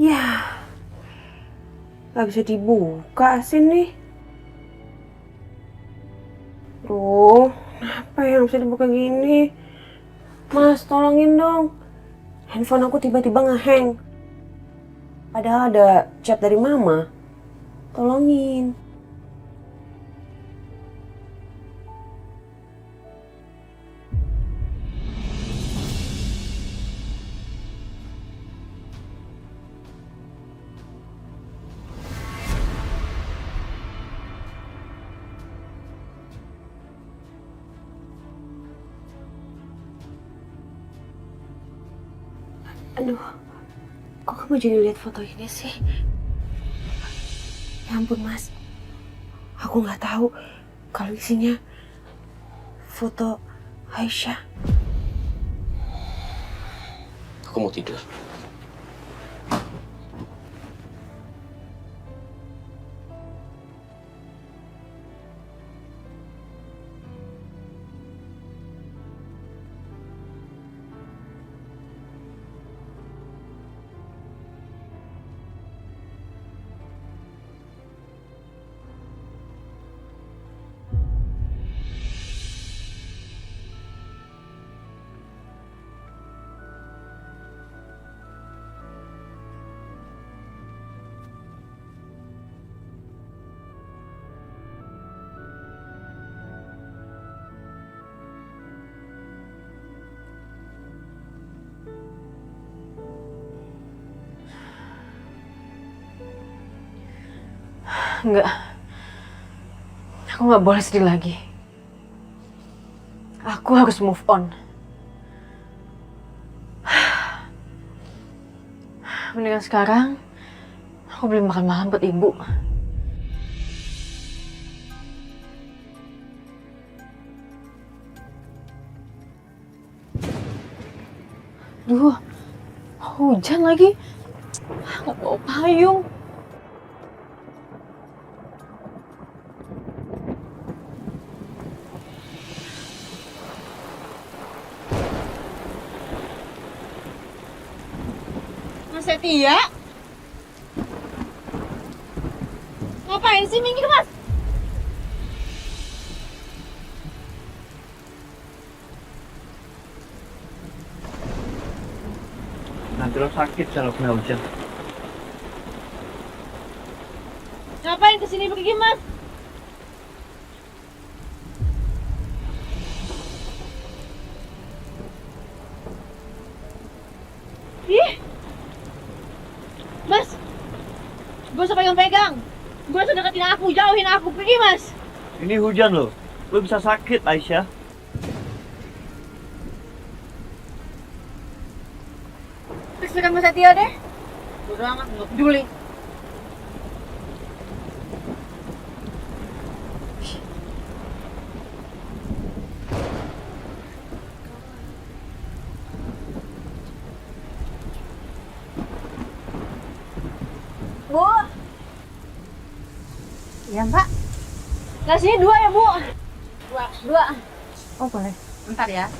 Ya, nggak bisa dibuka sih nih. Duh, kenapa yang bisa dibuka gini? Mas, tolongin dong. Handphone aku tiba-tiba nge-hang. Padahal ada chat dari mama. Tolongin. Aduh, kok kamu jadi lihat foto ini sih? Ya ampun Mas, aku nggak tahu kalau isinya foto Aisyah. Aku mau tidur. Enggak. Aku nggak boleh sedih lagi. Aku harus move on. Mendingan sekarang aku beli makan malam buat ibu. Duh, hujan lagi. Nggak bawa payung. Mas Setia? Ngapain sih minggir, Mas? Nanti lo sakit kalau kena hujan. Ngapain kesini pergi, Mas? Ih! Mas! Gak usah pegang-pegang! Gak usah deketin aku, jauhin aku, pergi Mas! Ini hujan lo bisa sakit Aisyah. Terserah Mas Setia deh. Udah amat, gak peduli. Bu. Iya Mbak. Nasinya 2 ya Bu? 2. Oh boleh. Bentar ya.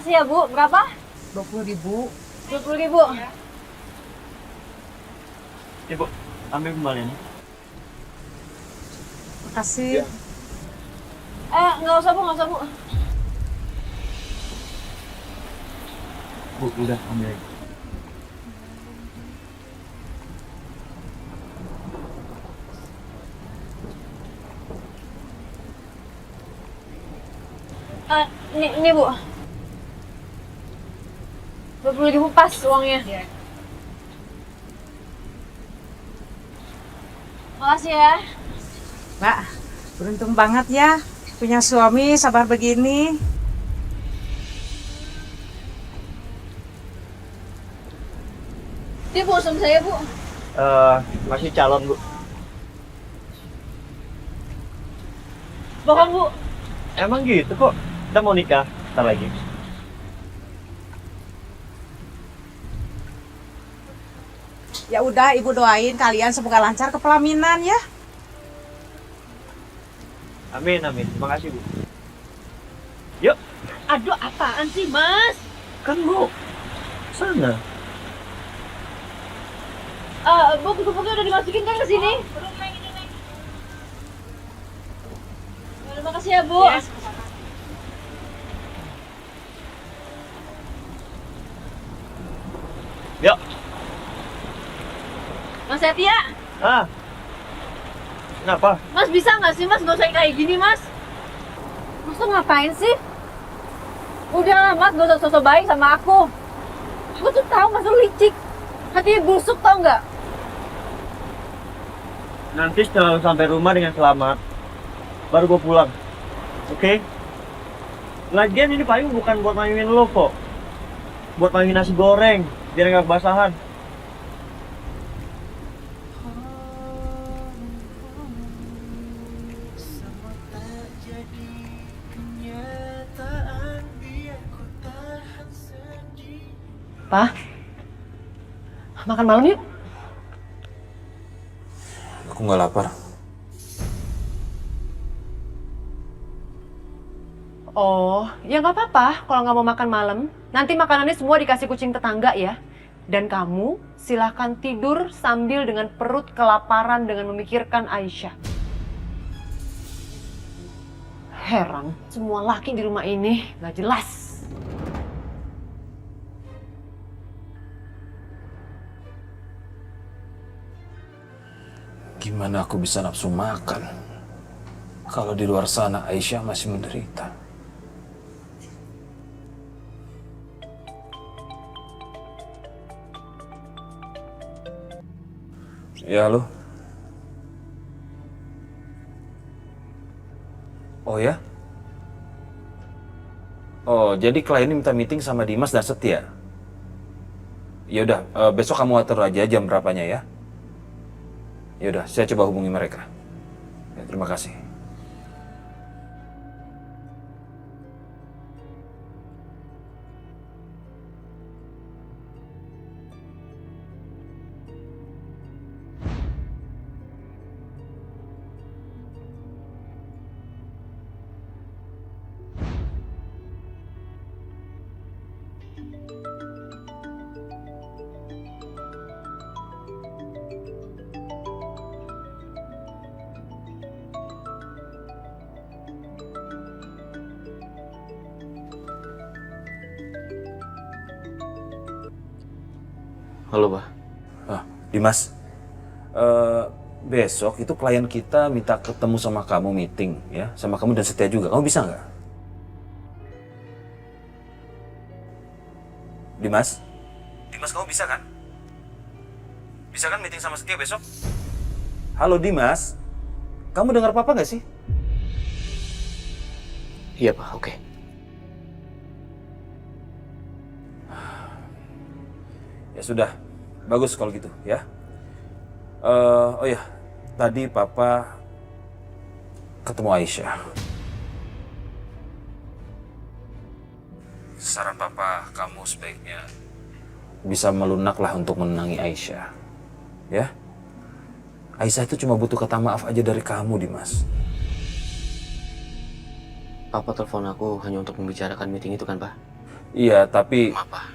Makasih ya Bu, berapa? 20.000. 20.000. Ibu, ambil kembaliannya. Makasih. Nggak usah Bu, nggak usah Bu. Bu, udah ambil aja. Ini Bu. 20.000 pas uangnya. Makasih ya. Mbak, beruntung banget ya punya suami sabar begini. Dia Bu, sama saya Bu. Masih calon, Bu. Bohong Bu. Emang gitu kok. Kita mau nikah ntar lagi. Ya udah, Ibu doain kalian semoga lancar ke pelaminan ya. Amin, amin. Terima kasih, Bu. Yuk. Aduh, apaan sih Mas? Kan Bu. Sana. Bu, kerupuknya udah dimasukin kan ke sini? Terima kasih ya Bu. Yuk. Mas Setia, Kenapa? Mas bisa nggak sih Mas nggak usah kayak gini Mas? Mas tuh ngapain sih? Udah Mas gak usah sosok baik sama aku. Aku tuh tahu Mas tuh licik, hatinya busuk tau nggak? Nanti setelah lu sampai rumah dengan selamat, baru gue pulang. Oke? Lagian ini paling bukan buat mainin lo kok. Buat mainin nasi goreng, biar nggak kebasahan. Pa, makan malam yuk. Aku nggak lapar. Oh, ya nggak apa-apa kalau nggak mau makan malam. Nanti makanannya semua dikasih kucing tetangga ya. Dan kamu silahkan tidur sambil dengan perut kelaparan dengan memikirkan Aisyah. Heran, semua laki di rumah ini nggak jelas. Gimana aku bisa nafsu makan kalau di luar sana Aisyah masih menderita? Ya, halo. Oh ya? Oh, jadi klien ini minta meeting sama Dimas dan Setia. Ya udah, besok kamu atur aja jam berapanya ya. Ya udah, saya coba hubungi mereka. Ya, terima kasih. Halo, Pak. Dimas, besok itu klien kita minta ketemu sama kamu meeting ya, sama kamu dan Setia juga. Kamu bisa nggak? Dimas, kamu bisa kan? Bisa kan meeting sama Setia besok? Halo Dimas, kamu dengar apa nggak sih? Iya, Pak. Oke. Ya sudah, bagus kalau gitu ya. Oh ya, tadi Papa ketemu Aisyah. Saran Papa, kamu sebaiknya bisa melunaklah untuk menenangi Aisyah. Ya, Aisyah itu cuma butuh kata maaf aja dari kamu, Dimas. Papa telepon aku hanya untuk membicarakan meeting itu kan, Pak? Iya, tapi... Maaf, Pak.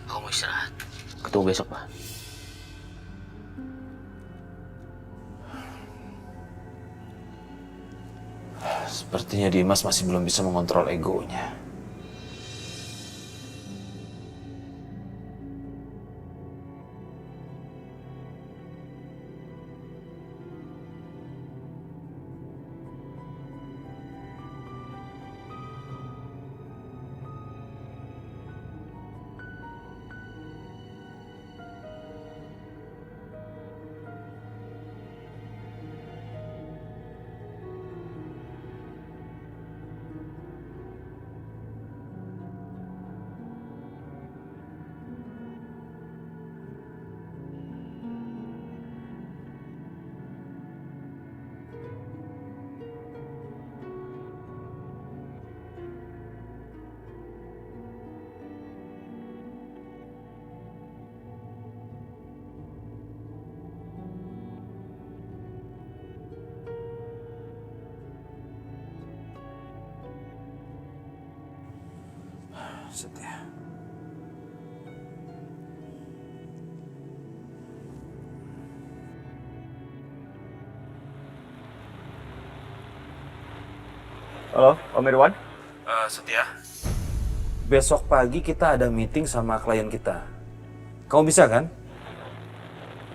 Aku mau istirahat. Ketemu besok, Pak. Sepertinya Dimas masih belum bisa mengontrol egonya. Setia. Halo, Om Irwan? Setia. Besok pagi kita ada meeting sama klien kita. Kamu bisa kan?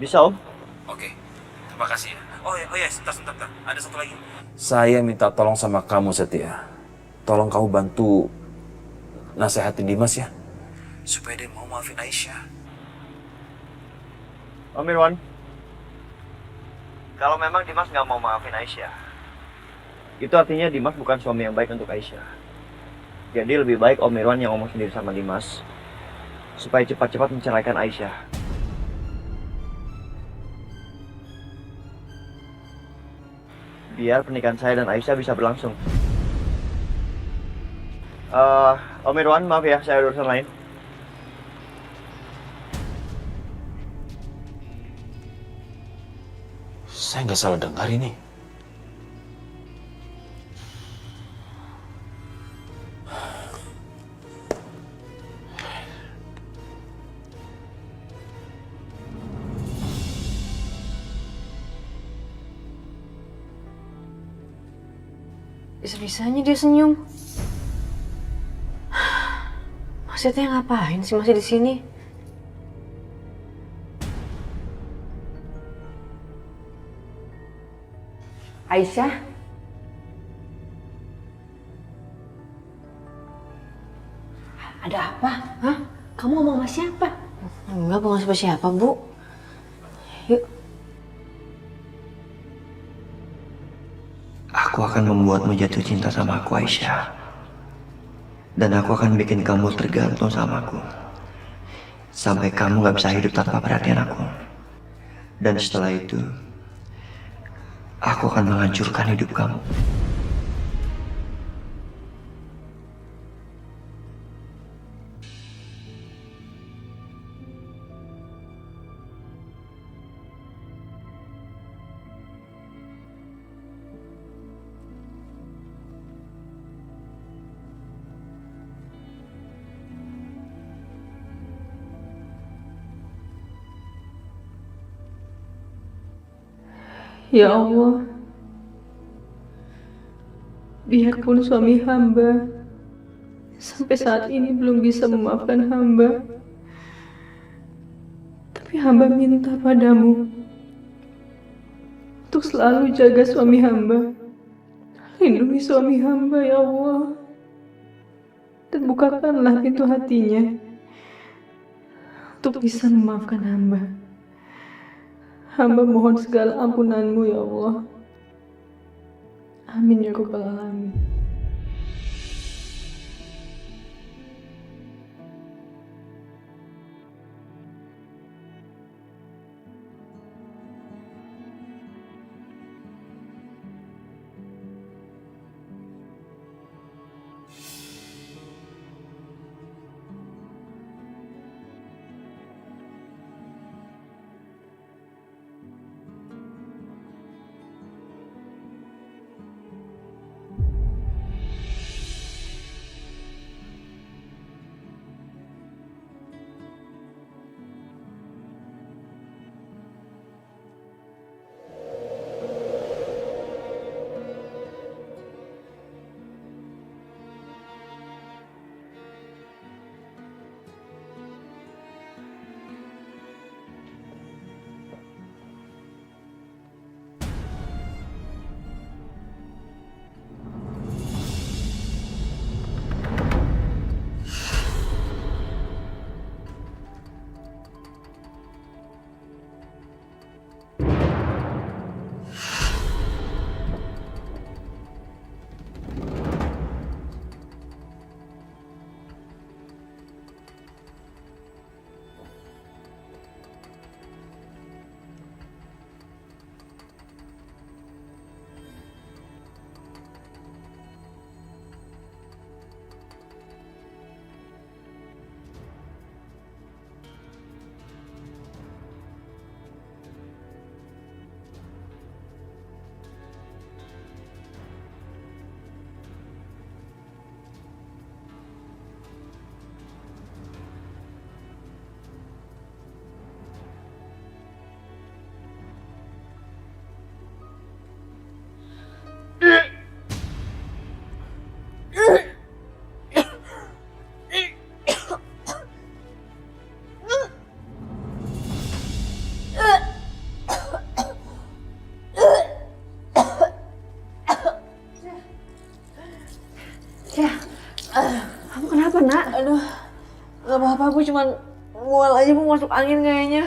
Bisa, Om. Oke, terima kasih ya. Oh ya, sebentar. Ada satu lagi. Saya minta tolong sama kamu, Setia. Tolong kamu bantu nasehatin Dimas ya. Supaya dia mau maafin Aisyah. Om Irwan, kalau memang Dimas nggak mau maafin Aisyah, itu artinya Dimas bukan suami yang baik untuk Aisyah. Jadi lebih baik Om Irwan yang ngomong sendiri sama Dimas, supaya cepat-cepat menceraikan Aisyah. Biar pernikahan saya dan Aisyah bisa berlangsung. Om Irwan, maaf ya, saya ada urusan lain. Saya nggak salah dengar ini. Bisa-bisanya dia senyum. Maksudnya ngapain sih masih di sini? Aisyah, ada apa? Hah? Kamu ngomong sama siapa? Enggak, bukan siapa-siapa, Bu. Yuk. Aku akan membuatmu jatuh cinta sama aku, Aisyah. Dan aku akan bikin kamu tergantung sama aku. Sampai kamu gak bisa hidup tanpa perhatian aku. Dan setelah itu, aku akan menghancurkan hidup kamu. Ya Allah, biarpun suami hamba sampai saat ini belum bisa memaafkan hamba, tapi hamba minta padamu untuk selalu jaga suami hamba. Lindungi suami hamba ya Allah, dan bukakanlah pintu hatinya untuk bisa memaafkan hamba. Hamba mohon segala ampunan-Mu ya Allah. Amin ya Rabbal Alamin. Aku cuman mual aja, mau masuk angin kayaknya.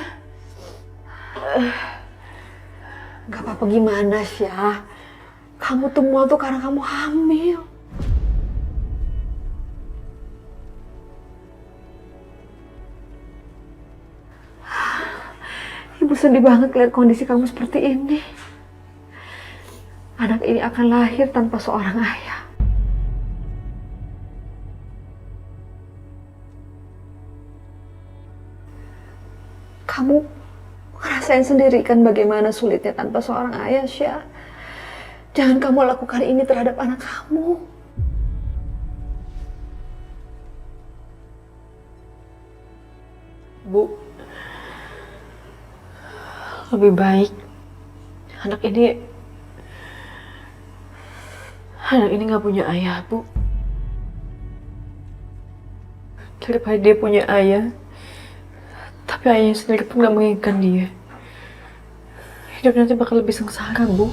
Gak apa-apa gimana, Syah. Kamu tuh mual tuh karena kamu hamil. Ibu sedih banget lihat kondisi kamu seperti ini. Anak ini akan lahir tanpa seorang ayah. Kamu ngerasain sendiri kan bagaimana sulitnya tanpa seorang ayah, Syah. Jangan kamu lakukan ini terhadap anak kamu. Bu, lebih baik anak ini nggak punya ayah, Bu. Daripada dia punya ayah, tapi ayahnya sendiri pun nggak menginginkan dia. Hidup nanti bakal lebih sengsara, Bu.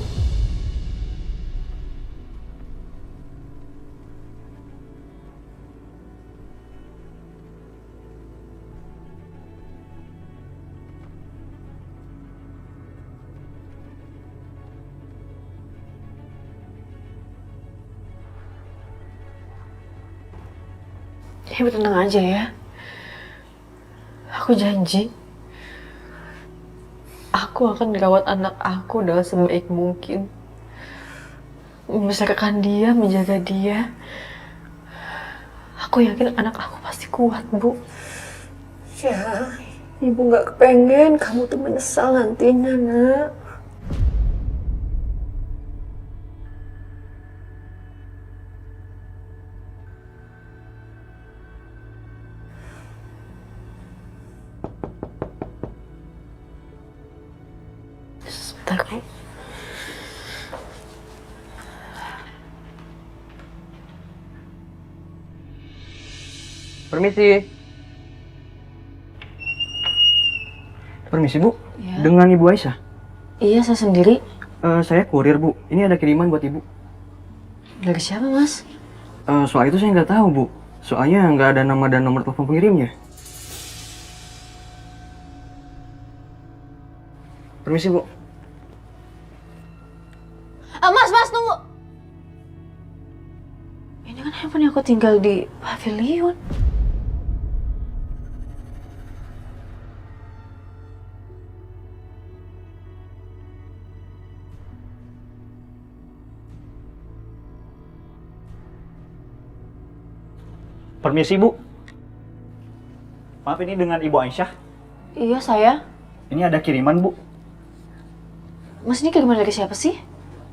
Ibu tenang aja ya. Aku janji, aku akan merawat anak aku dengan sebaik mungkin. Membesarkan dia, menjaga dia. Aku yakin anak aku pasti kuat, Bu. Ya, Ibu gak kepengen kamu tuh menyesal nantinya, Nak. Sebentar, Bu. Permisi. Permisi, Bu. Ya. Dengan Ibu Aisyah. Iya, saya sendiri. Saya kurir, Bu. Ini ada kiriman buat Ibu. Dari siapa, Mas? Soal itu saya nggak tahu, Bu. Soalnya nggak ada nama dan nomor telepon pengirimnya. Permisi, Bu. Mas, tunggu. Ini kan handphone yang aku tinggal di pavilion. Permisi, Bu. Maaf, ini dengan Ibu Aisyah. Iya, saya. Ini ada kiriman, Bu. Mas, ini kiriman dari siapa sih?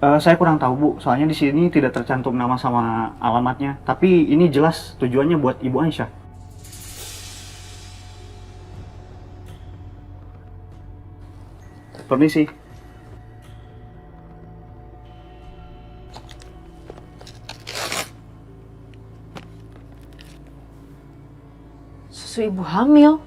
Saya kurang tahu, Bu. Soalnya di sini tidak tercantum nama sama alamatnya. Tapi ini jelas tujuannya buat Ibu Aisyah. Permisi. Susu ibu hamil.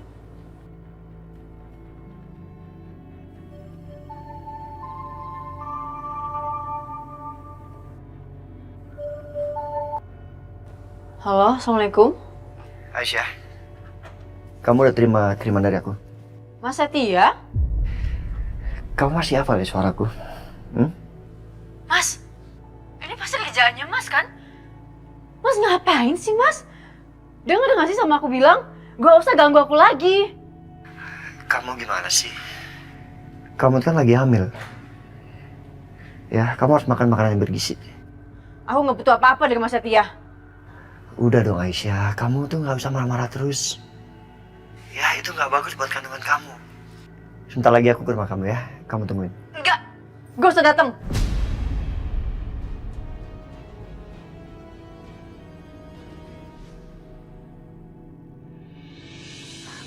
Halo, Assalamualaikum. Aisyah, kamu udah terima kiriman dari aku? Mas Setia? Kamu masih hafal ya suaraku? Mas, ini pasti kerjaannya Mas kan? Mas ngapain sih, Mas? Dengar nggak sih sama aku bilang? Gak usah ganggu aku lagi. Kamu gimana sih? Kamu kan lagi hamil. Ya, kamu harus makan makanan yang bergizi. Aku nggak butuh apa-apa dari Mas Setia. Udah dong Aisyah, kamu tuh nggak usah marah-marah terus. Ya, itu nggak bagus buat kandungan kamu. Sebentar lagi aku ke rumah kamu ya, kamu tungguin. Enggak, gak usah datang.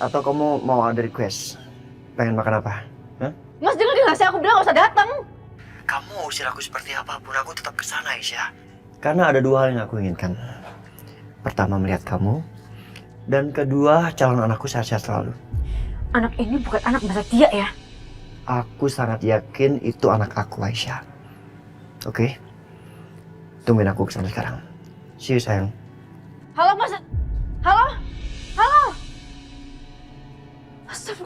Atau kamu mau ada request? Pengen makan apa? Hah? Mas dengar nggak sih aku bilang gak usah datang. Kamu usir aku seperti apapun, aku tetap kesana Aisyah. Karena ada dua hal yang aku inginkan. Pertama melihat kamu, dan kedua calon anakku sehat-sehat selalu. Anak ini bukan anak Mas Setia ya? Aku sangat yakin itu anak aku Aisyah. Oke? Tungguin aku kesana sekarang. See you sayang. Halo Mas, halo, halo.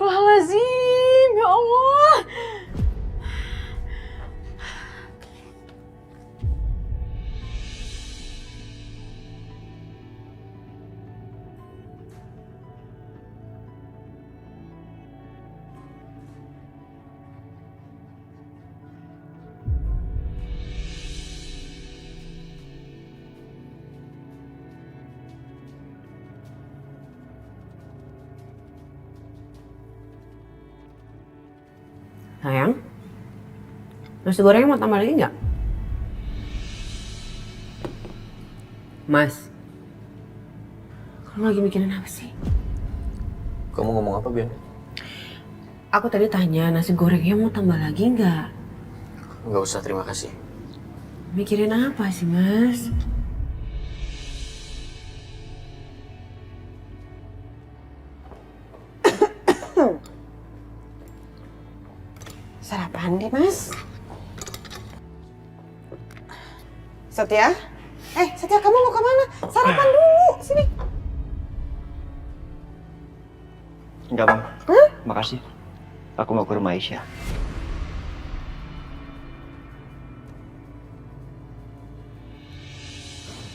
Astagfirullahaladzim, ya Allah. Sayang, nasi gorengnya mau tambah lagi nggak? Mas, kamu lagi mikirin apa sih? Kamu ngomong apa, Bian? Aku tadi tanya nasi gorengnya mau tambah lagi nggak? Nggak usah, terima kasih. Mikirin apa sih, Mas? Sarapan deh, Mas. Setia? Setia, kamu mau kemana? Sarapan dulu, sini. Enggak, Bang. Makasih. Aku mau ke rumah Aisyah.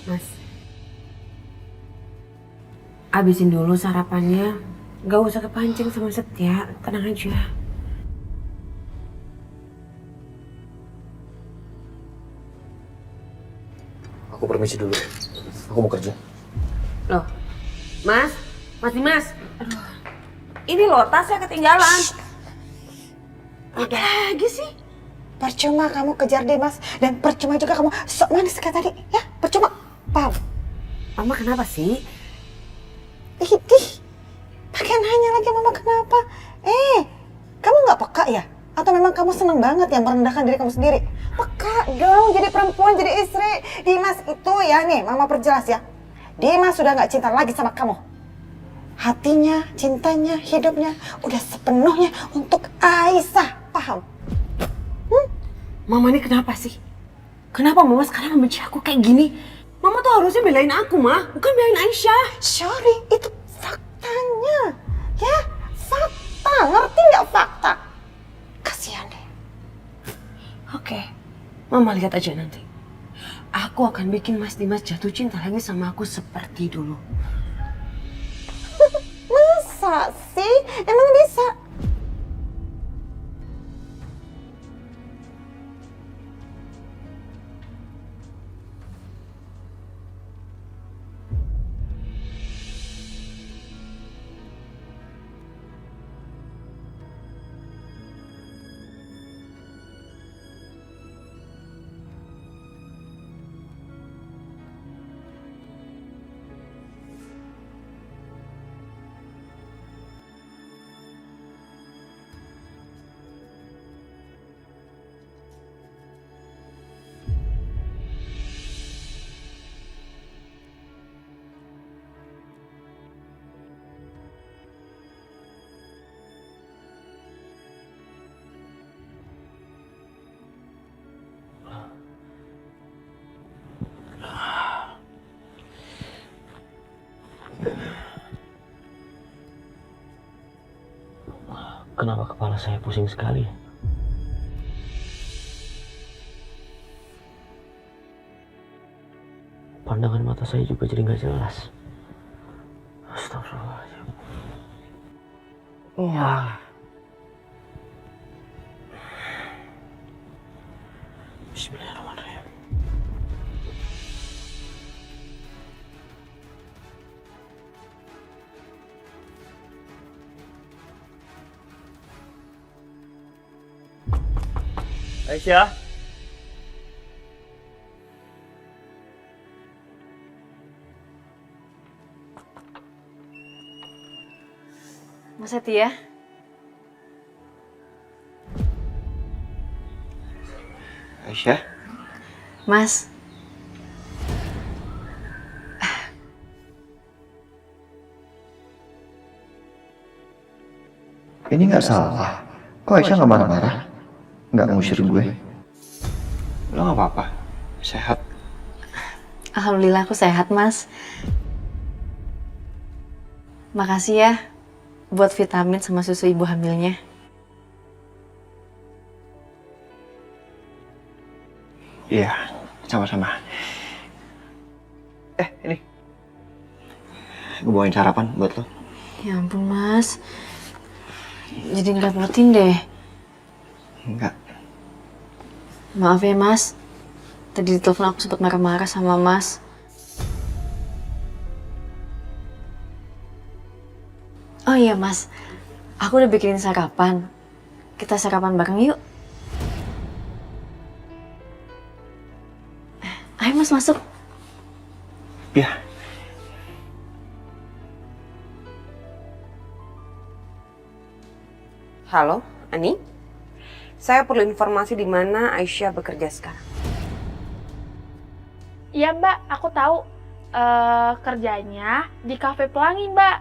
Mas, abisin dulu sarapannya. Gak usah kepancing sama Setia, tenang aja. Aku permisi dulu. Aku mau kerja. Loh, Mas, Mas. Aduh, ini loh tasnya ketinggalan. Apa lagi sih? Percuma kamu kejar Dimas dan percuma juga kamu sok manis kayak tadi, ya? Percuma. Paham? Mama kenapa sih? Idih, pakai nanya lagi mama kenapa? Kamu nggak peka ya? Atau memang kamu seneng banget yang merendahkan diri kamu sendiri? Peka dong, jadi perempuan, jadi istri. Dimas itu ya nih, mama perjelas ya. Dimas sudah nggak cinta lagi sama kamu. Hatinya, cintanya, hidupnya udah sepenuhnya untuk Aisyah, paham? Mama ini kenapa sih? Kenapa Mama sekarang membenci aku kayak gini? Mama tuh harusnya belain aku, Ma, bukan belain Aisyah. Sorry, itu faktanya. Ya, fakta. Ngerti nggak fakta? Kasihan deh. Oke, Mama lihat aja nanti. Aku akan bikin Mas Dimas jatuh cinta lagi sama aku seperti dulu. Masa sih? Emang bisa? Kenapa kepala saya pusing sekali? Pandangan mata saya juga jadi nggak jelas. Astagfirullahaladzim. Wah. Bismillahirrahmanirrahim. Aisyah. Mas Setia, Aisyah? Mas. Ini nggak salah. Kok Aisyah nggak marah-marah? Nggak ngusir gue? Lo nggak apa-apa? Sehat? Alhamdulillah aku sehat, Mas. Makasih ya buat vitamin sama susu ibu hamilnya. Iya, sama-sama. Ini. Gue bawain sarapan buat lo. Ya ampun Mas, jadi ngerepotin deh. Enggak. Maaf ya Mas, tadi di telepon aku sempat marah-marah sama Mas. Oh iya Mas, aku udah bikinin sarapan. Kita sarapan bareng yuk. Ayo Mas masuk. Ya. Halo, Ani? Saya perlu informasi di mana Aisyah bekerja sekarang. Iya Mbak, aku tahu. Kerjanya di Cafe Pelangi Mbak.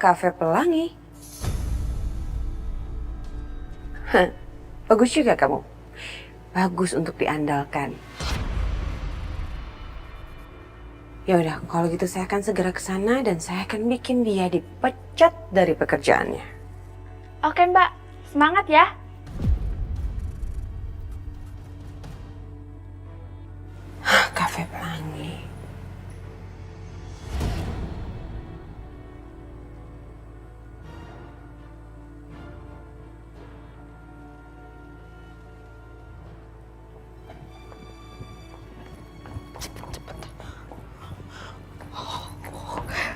Cafe Pelangi? Hah, bagus juga kamu. Bagus untuk diandalkan. Ya udah, kalau gitu saya akan segera ke sana dan saya akan bikin dia dipecat dari pekerjaannya. Oke Mbak, semangat ya. Cafe Pelangi.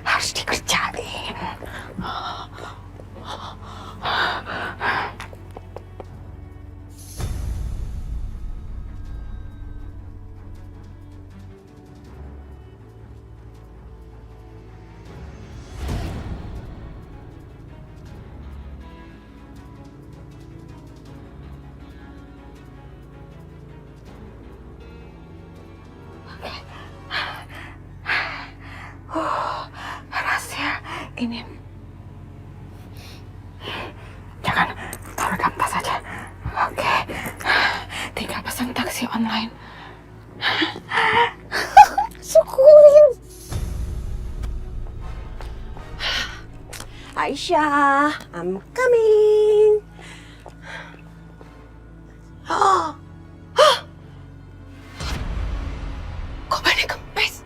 Harus dikerjain. Rahasia ini. Jangan taruh dalam tas aja. Oke. Tinggal pesan taksi online. Syukurin. Aisyah, I'm coming. Kok banyak kempes?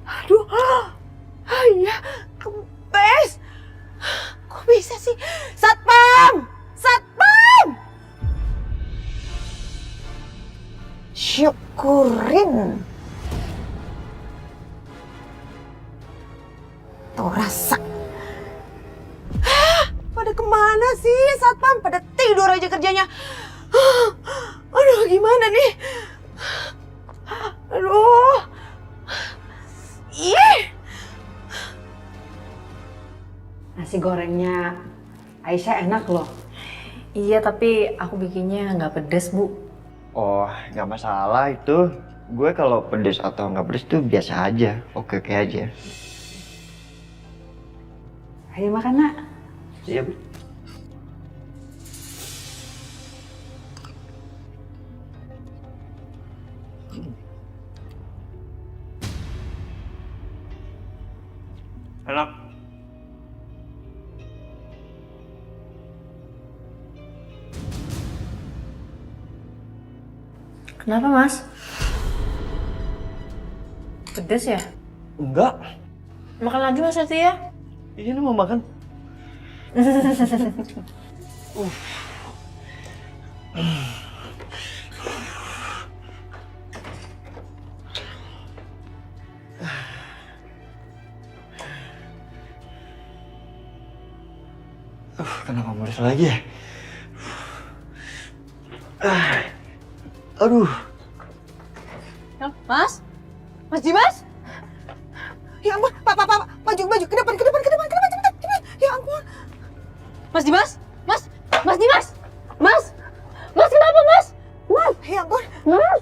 Aduh, iya, kempes. Kok bisa sih? Satpam! Satpam! Syukurin. Tuh rasa. Pada kemana sih Satpam? Pada tidur aja kerjanya. Aduh, gimana nih? Aduh. Ih. Nasi gorengnya Aisyah enak loh. Iya, tapi aku bikinnya nggak pedes, Bu. Oh, nggak masalah itu. Gue kalau pedes atau nggak pedes tuh biasa aja. Oke-oke aja. Ayo makan, Nak. Iya, Bu. Enak. Kenapa, Mas? Pedes ya? Enggak. Makan lagi Mas Setia. Iya, mau makan. Kenapa mulus lagi ya? Aduh. Mas? Mas Dimas? Ya ampun, Pak, maju, ke depan, cepetan. Ya ampun. Mas Dimas? Mas Dimas? Mas? Mas kenapa, Mas? Mas? Ya ampun. Mas?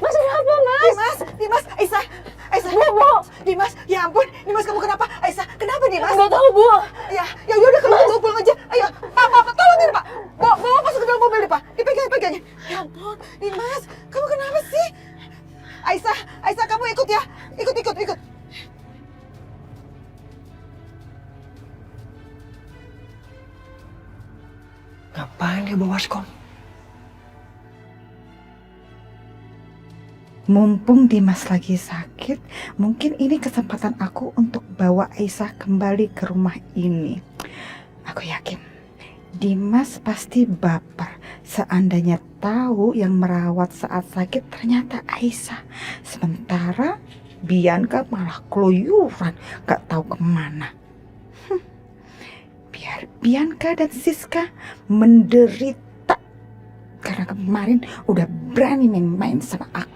Mas kenapa, Mas? Dimas, Aisyah, Bu. Dimas, ya ampun, Dimas kamu kenapa? Aisyah, kenapa Dimas? Nggak tahu, Bu. Ya udah kalau gitu pulang aja. Ayo, Pak, tolongin Pak. Bawa masuk ke dalam mobil nih Pak. Dipegangin. Ya ampun, Dimas, kamu kenapa sih? Aisyah, kamu ikut ya. Ikut. Ngapain dia bawa Waskom? Mumpung Dimas lagi sakit, mungkin ini kesempatan aku untuk bawa Aisyah kembali ke rumah ini. Aku yakin Dimas pasti baper seandainya tahu yang merawat saat sakit ternyata Aisyah. Sementara Bianca malah keluyuran, gak tahu kemana. Biar Bianca dan Siska menderita karena kemarin udah berani main-main sama aku.